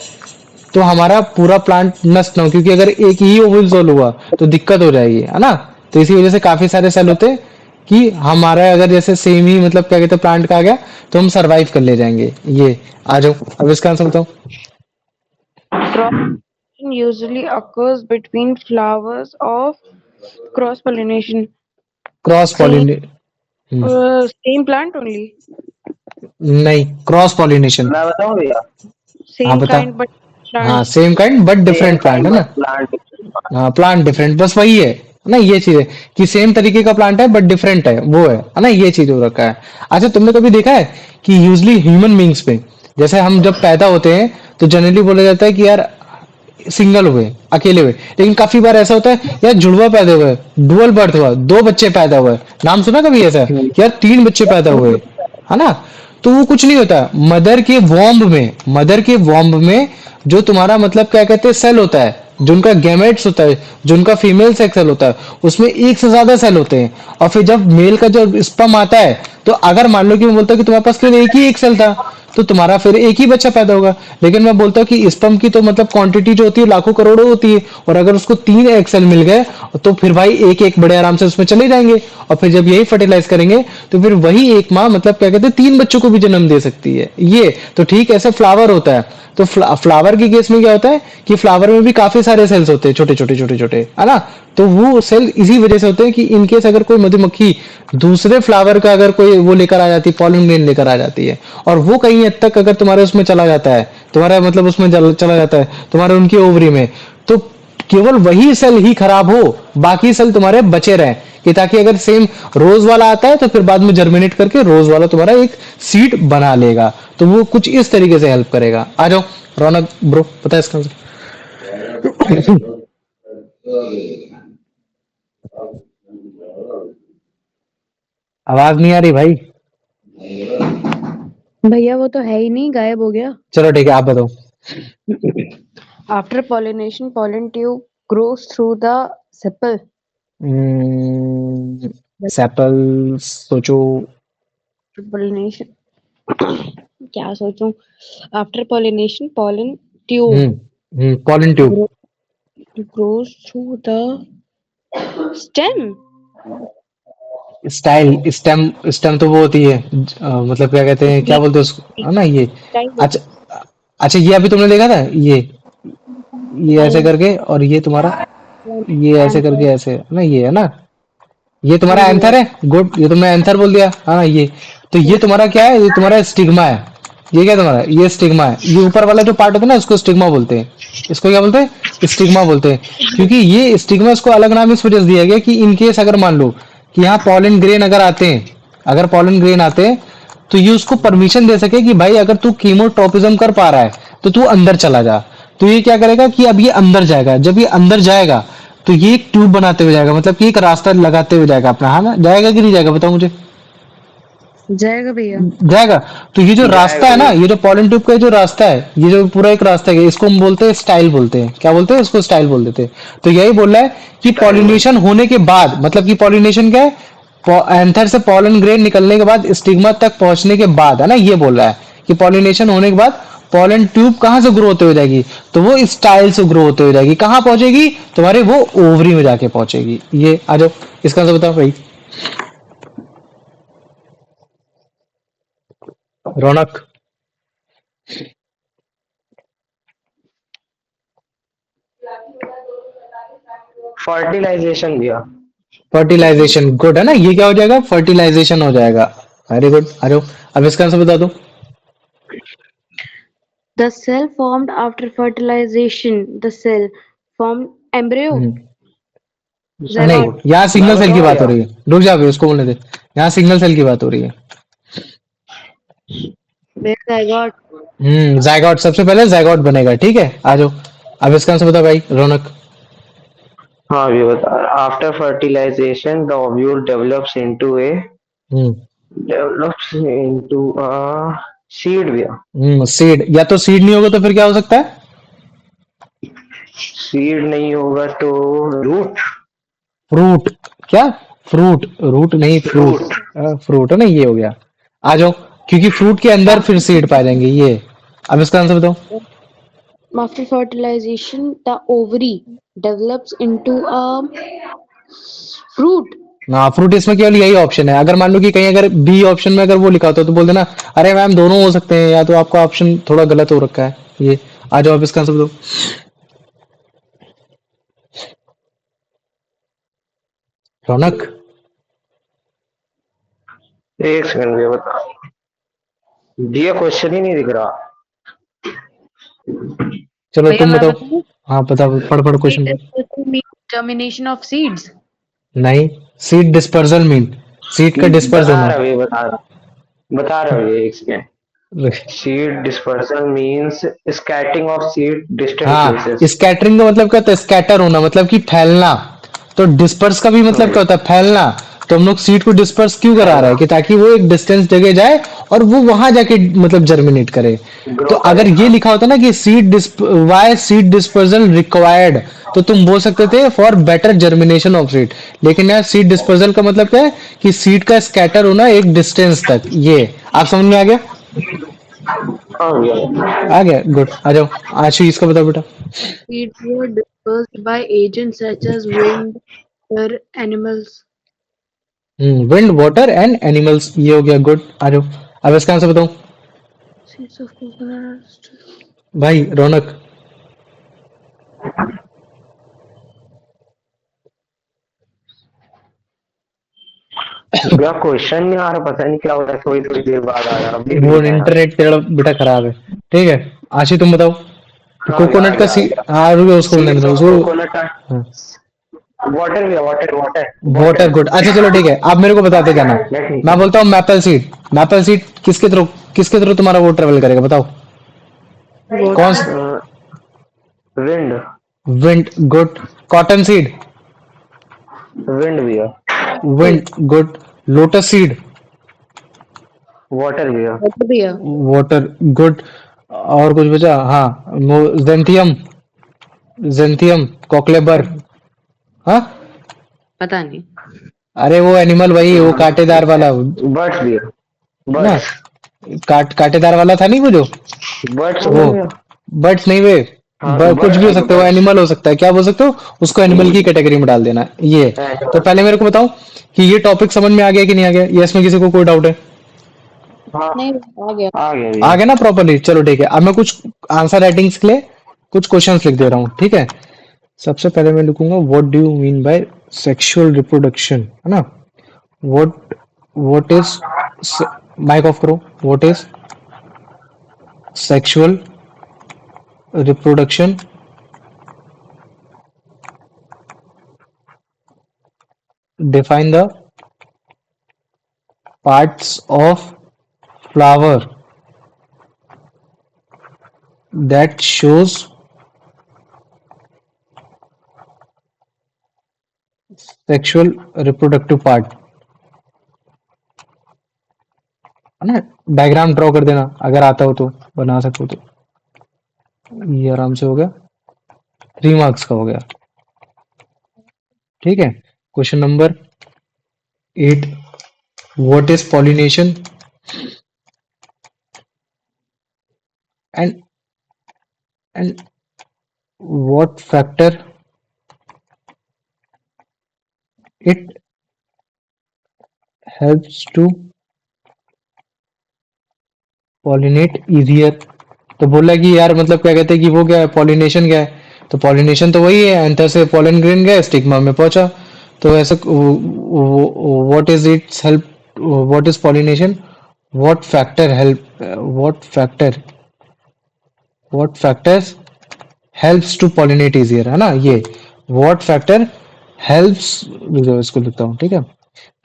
तो हमारा पूरा प्लांट नष्ट ना हो, क्योंकि अगर एक ही ओव्यूल सोल हुआ तो दिक्कत हो जाएगी, है ना? तो इसी वजह से काफी सारे सेल होते हैं कि हमारा अगर जैसे सेम ही मतलब क्या कहते हैं प्लांट का आ गया तो हम सरवाइव कर ले जाएंगे। ये आ जाओ, अब इसका आंसर बताओ। Cross pollination usually occurs between flowers of cross pollination. Cross Same, पॉलिने same plant only. नहीं, क्रॉस पॉलिनेशन। मैं बताऊं भैया हाँ Same बता। kind but हाँ plant. Same kind but same different plant, kind है ना? but plant हाँ प्लांट डिफरेंट, बस वही है ना? ये चीज है कि सेम तरीके का प्लांट है बट डिफरेंट है, वो है ना? ये चीज हो रखा है। अच्छा तुमने कभी देखा है कि यूजली ह्यूमन बींग्स पे, जैसे हम जब पैदा होते हैं तो जनरली बोला जाता है कि यार सिंगल हुए, अकेले हुए, लेकिन काफी बार ऐसा होता है यार जुड़वा पैदा हुआ है, डुअल बर्थ हुआ, दो बच्चे पैदा हुए। नाम सुना कभी ऐसा कि यार तीन बच्चे पैदा हुए, है ना? तो वो कुछ नहीं होता, मदर के वॉम्ब में जो तुम्हारा मतलब क्या कहते हैं सेल होता है, जो उनका गैमेट्स होता है, जो उनका फीमेल सेक्स सेल होता है, उसमें एक से ज्यादा सेल होते हैं। और फिर जब मेल का जब स्पर्म आता है तो अगर मान लो कि मैं बोलता हूँ कि तुम्हारे पास केवल एक ही एक सेल था तो तुम्हारा फिर एक ही बच्चा पैदा होगा, लेकिन मैं बोलता हूँ कि स्पर्म की तो मतलब क्वांटिटी जो होती है लाखों करोड़ों होती है, और अगर उसको तीन एक्सेल मिल गए तो फिर भाई एक एक बड़े आराम से उसमें चले जाएंगे, और फिर जब यही फर्टिलाइज करेंगे तो फिर वही एक माँ मतलब क्या कहते हैं तीन बच्चों को भी जन्म दे सकती है। ये तो ठीक ऐसे फ्लावर होता है, तो फ्लावर के केस में क्या होता है कि फ्लावर में भी काफी सारे सेल्स होते हैं, छोटे छोटे छोटे छोटे, है ना? तो वो सेल इसी वजह से होते हैं कि इनकेस अगर कोई मधुमक्खी दूसरे फ्लावर का अगर कोई वो लेकर आ जाती है, पॉलन ग्रेन लेकर आ जाती है, और वो कहीं हद तक अगर तुम्हारे उसमें चला जाता है, तुम्हारा मतलब उसमें चला जाता है तुम्हारे उनकी ओवरी में, तो केवल वही सेल ही खराब हो, बाकी सेल तुम्हारे बचे रहे, कि ताकि अगर सेम रोज वाला आता है तो फिर बाद में जर्मिनेट करके रोज वाला तुम्हारा एक सीड बना लेगा। तो वो कुछ इस तरीके से हेल्प करेगा। आ जाओ रौनक ब्रो, पता है इसका आंसर? आवाज नहीं आ रही भाई। भैया वो तो है ही नहीं, गायब हो गया। चलो ठीक है, आप बताओ। After pollination, pollen tube grows through the sepal. Sepal, सोचो। After pollination, क्या सोचूं? After pollination, pollen tube pollen tube. grow, grows through the stem. Style stem, stem तो वो होती है मतलब क्या कहते हैं, क्या बोलते हैं उसको, है ना? ये Style. अच्छा, अच्छा ये अभी तुमने देखा था ये ऐसे Style. करके, और ये तुम्हारा ये ऐसे करके, ऐसे है ना? ये है ना, ये हाँ तुम्हारा जी, एंथर है। गुड, ये तो मैं एंथर बोल दिया, हाँ ये। तो ये तुम्हारा क्या है, ये तुम्हारा स्टिग्मा है। ये क्या तुम्हारा, ये स्टिग्मा है। ये ऊपर वाला जो पार्ट होता है ना उसको स्टिग्मा बोलते हैं। इसको क्या बोलते हैं, स्टिग्मा बोलते हैं। क्योंकि ये स्टिग्मा, इसको अलग नाम इस वजह से दिया गया कि इनकेस अगर मान लो कि यहाँ पॉलन ग्रेन अगर आते हैं, अगर पॉलन ग्रेन आते हैं तो ये उसको परमिशन दे सके कि भाई अगर तू कीमोट्रोपिज्म कर पा रहा है तो तू अंदर चला जा। तो ये क्या करेगा कि अब ये अंदर जाएगा, जब ये अंदर जाएगा तो ये एक ट्यूब बनाते हुए जाएगा, मतलब कि एक रास्ता लगाते हुए जाएगा अपना, है ना? जाएगा कि नहीं जाएगा बताओ मुझे? जाएगा भैया। जाएगा। तो ये जो रास्ता जाएगा है ना, भैया ये जो पॉलन ट्यूब का जो रास्ता है, ये जो पूरा एक रास्ता है, इसको हम बोलते हैं स्टाइल, बोलते हैं क्या बोलते हैं इसको, स्टाइल बोल देते हैं। तो यही बोल रहा है कि पॉलिनेशन होने के बाद, मतलब कि पॉलिनेशन क्या है, एंथर से पॉलन ग्रेन निकलने के बाद स्टिग्मा तक पहुंचने के बाद, है ना? ये बोल रहा है कि पॉलिनेशन होने के बाद पॉलन ट्यूब कहां से ग्रो होते हुए जाएगी, तो वो स्टाइल से ग्रो होते हुए जाएगी, कहां पहुंचेगी, तुम्हारे वो ओवरी में जाके पहुंचेगी। ये आ जाओ, इसका आंसर बताओ भाई। रौनक। फर्टिलाइजेशन भैया फर्टिलाइजेशन, गुड, है ना? ये क्या हो जाएगा, फर्टिलाइजेशन हो जाएगा। वेरी गुड, आ जाओ, अब इसका आंसर बता दो। The cell formed after fertilization. The cell formed embryo. नहीं, Zygote. यहाँ मैं सिंगल सेल की बताऊं बात हो क्या? रही है। रुक जा अभी, उसको बोलने दे। यहाँ सिंगल सेल की बात हो रही है। Zygote. जायगोट सबसे पहले जायगोट बनेगा, ठीक है। आ जाओ, अब इसका आंसर बता भाई रौनक। हाँ अभी बता। After fertilization the ovule hmm develops into a seed भैया। सीड, या तो सीड नहीं होगा तो फिर क्या हो सकता है? सीड नहीं होगा तो रूट। फ्रूट। क्या? फ्रूट, रूट नहीं, फ्रूट। फ्रूट। फ्रूट है ना, ये हो गया। आ जाओ, क्योंकि फ्रूट के अंदर फिर सीड पाए जाएंगे ये। अब इसका आंसर बताओ। After fertilization, the ovary develops into a fruit. हाँ, फ्रूट इसमें केवल यही ऑप्शन है। अगर मान लो कि कहीं अगर बी ऑप्शन में अगर वो लिखा होता तो बोल देना अरे मैम दोनों हो सकते हैं, या तो आपका ऑप्शन थोड़ा गलत हो रखा है ये। आ जाओ, अब इसका आंसर बताओ। रौनक। एक सेकंड भैया बता। दिया क्वेश्चन ही नहीं दिख रहा। चलो भैया तुम मैं बताओ। बताऊं? हाँ बता, पढ़ पढ़ Seed क्वेश्चन पढ़। dispersal means germination of seeds. नहीं, सीड डिस्पर्सल मीन सीड का डिस्पर्स बता होना। रहा भैया बता रहा भैया एक second. Seed dispersal means scattering of seed distant हाँ, प्लेसेस। स्कैटरिंग का मतलब क्या होता है? स्कैटर होना मतलब कि फैलना। तो डिस्पर्स का भी मतलब क्या होता है? फैलना। तो हम लोग सीड को डिस्पर्स क्यों करा रहा है? कि ताकि वो एक डिस्टेंस जगह जाए और वो वहां जाके मतलब जर्मिनेट करे। तो ग्रो अगर करे ये हाँ। लिखा होता ना कि वाई सीड डिस्पर्सल रिक्वायर्ड, तो तुम बोल सकते थे for better germination of seed. लेकिन यार सीड डिस्पर्सल का मतलब क्या है? कि सीड का स्कैटर होना एक डिस्टेंस तक। ये आप समझ में आ गया? हाँ भैया। आ गया, गुड। आ जाओ, आशु इसका बताओ बेटा। Seeds were dispersed by agents such as wind, or animals. Wind, water and animals, ये हो गया, गुड। आ जाओ, अब इसका आंसर बताओ। Seeds of coconut. भाई रौनक। भैया क्वेश्चन नहीं आ रहा, पता नहीं क्या हो रहा है, थोड़ी थोड़ी देर बाद आ रहा है, अभी भी वो नहीं आया। इंटरनेट तेरा बेटा खराब है। ठीक है, आशी तुम बताओ। हाँ भैया आ कोकोनट का गया आ सी, गया। हाँ रुको उसको बोलने सीड्स दो ऑफ उसको। कोकोनट। हाँ, वाटर भैया water water water, water. Good. अच्छा चलो ठीक है, आप मेरे को बताते जाना। मैं ठीक मैं है। बोलता हूँ मैपल सीड। मैपल सीड किसके थ्रू तुम्हारा वो ट्रेवल करेगा, बताओ। कौन? Water. Wind. Wind, good. Cotton seed. Wind भैया। Wind, good. Lotus seed. Water भैया। Water दिया. Water, good. और कुछ बचा? हाँ, जेंथियम। जेंथियम कोक्लेबर। हाँ, पता नहीं। अरे वो एनिमल, वही वो कांटेदार वाला बर्ड्स भैया। ना। बर्ड्स। कांटेदार वाला था नहीं वो जो। बर्ड्स वो होगा भैया। बर्ड्स नहीं वे। हाँ तो कुछ बर्ड्स भी हो ही तो सकता है, वो बर्ड्स। एनिमल हो सकता है। क्या बोल सकते हो उसको? एनिमल की कैटेगरी में डाल देना ये। तो पहले मेरे को बताओ कि ये टॉपिक समझ में आ गया कि नहीं आ गया, या इसमें किसी को कोई डाउट है? हाँ नहीं आ गया. आ गया आ भैया। गया ना प्रॉपरली? चलो ठीक है, अब मैं कुछ आंसर राइटिंग्स के लिए कुछ क्वेश्चंस लिख दे रहा हूँ, ठीक है। सबसे पहले मैं लिखूंगा what do you mean by sexual reproduction, है ना। What what is, mic off करो। What is sexual reproduction? Define the parts of flower that shows sexual reproductive part, है ना। डायग्राम ड्रॉ कर देना अगर आता हो तो, बना सको तो। ये आराम से हो गया, 3 मार्क्स का हो गया, ठीक है। Question number 8, what is pollination and and what factor it helps to pollinate easier. तो बोला कि यार मतलब क्या कहते हैं कि वो क्या है, पॉलिनेशन क्या है? तो पॉलिनेशन तो वही है, एंथर से पॉलन ग्रेन गया, स्टिग्मा में पहुंचा। तो ऐसे what is its help, what is pollination, what factor help, what factor what factors helps to pollinate easier, है ना, ये व्हाट फैक्टर हेल्प्स, इसको लिखता हूँ, ठीक है।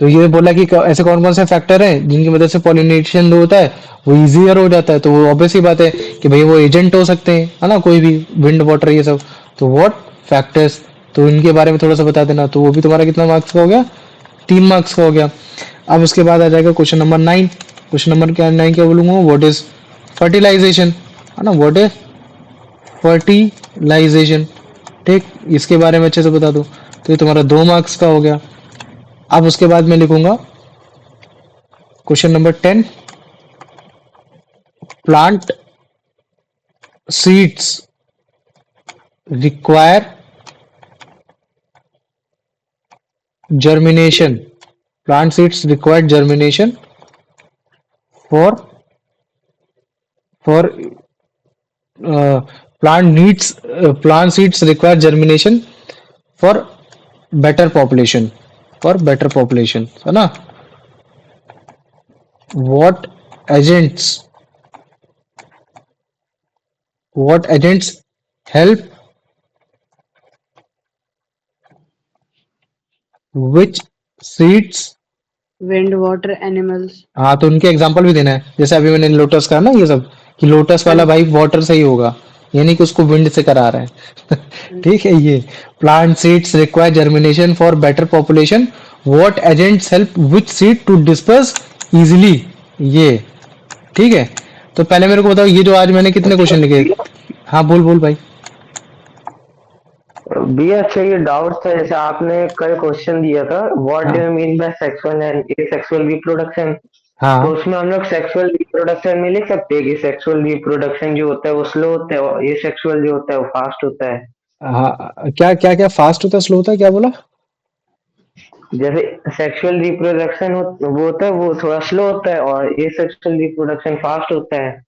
तो ये बोला कि ऐसे कौन कौन से फैक्टर हैं जिनकी मदद से पॉलिनेशन जो होता है वो इजियर हो जाता है, तो वो ऑब्वियस ही बात है कि भाई वो एजेंट हो सकते हैं, है ना, कोई भी, विंड वाटर ये सब। तो व्हाट फैक्टर्स, तो इनके बारे में थोड़ा सा बता देना, तो वो भी तुम्हारा कितना मार्क्स का हो गया, 3 मार्क्स का हो गया। अब उसके बाद आ जाएगा क्वेश्चन नंबर 9। क्वेश्चन नंबर क्या 9 क्या बोलूंगा, व्हाट इज फर्टिलाइजेशन, है ना, व्हाट इज फर्टिलाइजेशन, ठीक, इसके बारे में अच्छे से बता दो, तो ये तुम्हारा 2 मार्क्स का हो गया। अब उसके बाद मैं लिखूंगा question number 10, plant seeds require germination, plant seeds require germination for uh, plant seeds require germination for better population, है ना। what agents help which seeds, Wind, water, animals. हाँ, तो उनके एग्जांपल भी देना है, जैसे अभी मैंने लोटस का ना ये सब, कि लोटस वाला भाई वाटर से ही होगा, यानी कि उसको विंड से करा रहा है ठीक है। ये plant seeds require germination for better population, what agents help which seed to disperse easily, ये ठीक है। तो पहले मेरे को बताओ, ये जो आज मैंने कितने क्वेश्चन लिखे, हाँ बोल बोल भाई। भैया अच्छा ये डाउट था, जैसे आपने कल क्वेश्चन दिया था what do you mean by sexual and asexual reproduction, तो हाँ उसमें हम लोग सेक्सुअल रिप्रोडक्शन में लिख सकते हैं कि सेक्सुअल रिप्रोडक्शन जो होता है वो स्लो होता है और ये सेक्सुअल जो होता है वो फास्ट होता है। हाँ, क्या क्या क्या फास्ट होता है स्लो होता है, क्या बोला। जैसे सेक्सुअल रिप्रोडक्शन वो होता है वो थोड़ा स्लो होता है और ये सेक्सुअल रिप्रोडक्शन फास्ट होता है।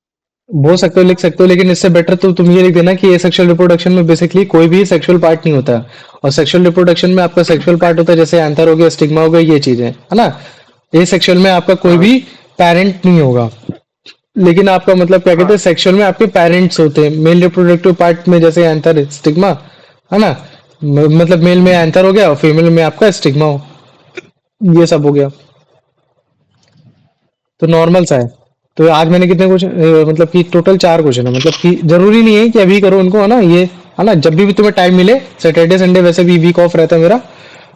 बोल सकते हो, लिख सकते हो, लेकिन इससे बेटर तो तुम ये लिख देना कि ये सेक्सुअल रिप्रोडक्शन में बेसिकली कोई भी सेक्सुअल पार्ट नहीं होता, और सेक्सुअल रिप्रोडक्शन में आपका सेक्सुअल पार्ट होता है, जैसे एंथर हो गया, स्टिग्मा हो गया, ये चीजें, है ना। ये सेक्सुअल में आपका कोई भी पेरेंट नहीं होगा, लेकिन आपका मतलब क्या कहते हैं, सेक्सुअल में आपके पेरेंट्स होते हैं, मेल रिप्रोडक्टिव पार्ट में जैसे एंथर स्टिग्मा, है ना, मतलब मेल में एंथर हो गया और फीमेल में आपका स्टिग्मा हो, ये सब हो गया, तो नॉर्मल सा है। तो आज मैंने कितने क्वेश्चन, मतलब कि टोटल 4 क्वेश्चन है, मतलब कि जरूरी नहीं है कि अभी करो उनको, है ना, ये, है ना, जब भी तुम्हें टाइम मिले, सैटरडे संडे वैसे भी वीक ऑफ रहता है मेरा,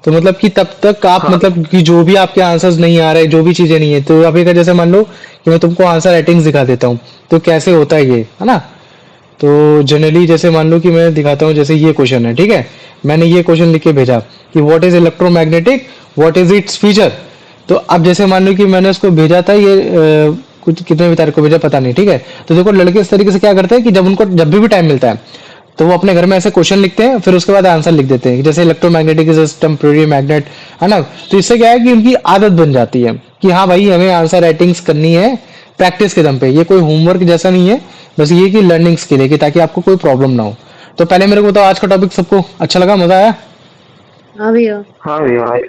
तो मतलब कि तब तक आप मतलब कि जो भी आपके आंसर्स नहीं आ रहे, जो भी चीजें नहीं है, तो अभी का जैसे मान लो कि मैं तुमको आंसर राइटिंग्स दिखा देता हूँ, तो कैसे होता है ये, है ना। तो जनरली जैसे मान लो कि मैं दिखाता हूँ, जैसे ये क्वेश्चन है, ठीक है, मैंने ये क्वेश्चन लिख के भेजा कि what is electromagnetic, what is its feature. तो अब जैसे मान लो कि मैंने उसको भेजा था, ये कुछ कितने भी तारीख को भेजा पता नहीं, ठीक है। तो देखो लड़के इस तरीके से क्या करते हैं कि जब उनको जब भी टाइम मिलता है तो वो अपने घर में ऐसे क्वेश्चन लिखते हैं, फिर उसके बाद आंसर लिख देते हैं, जैसे electromagnetic is a temporary magnet, है ना। तो इससे क्या है कि उनकी आदत बन जाती है कि हाँ भाई हमें आंसर राइटिंग्स करनी है प्रैक्टिस के दम पे, ये कोई होमवर्क जैसा नहीं है, बस ये कि लर्निंग्स के लिए, कि ताकि आपको कोई प्रॉब्लम ना हो। तो पहले मेरे को बताओ, आज का टॉपिक सबको अच्छा लगा, मजा आया। हाँ भैया। हाँ भैया।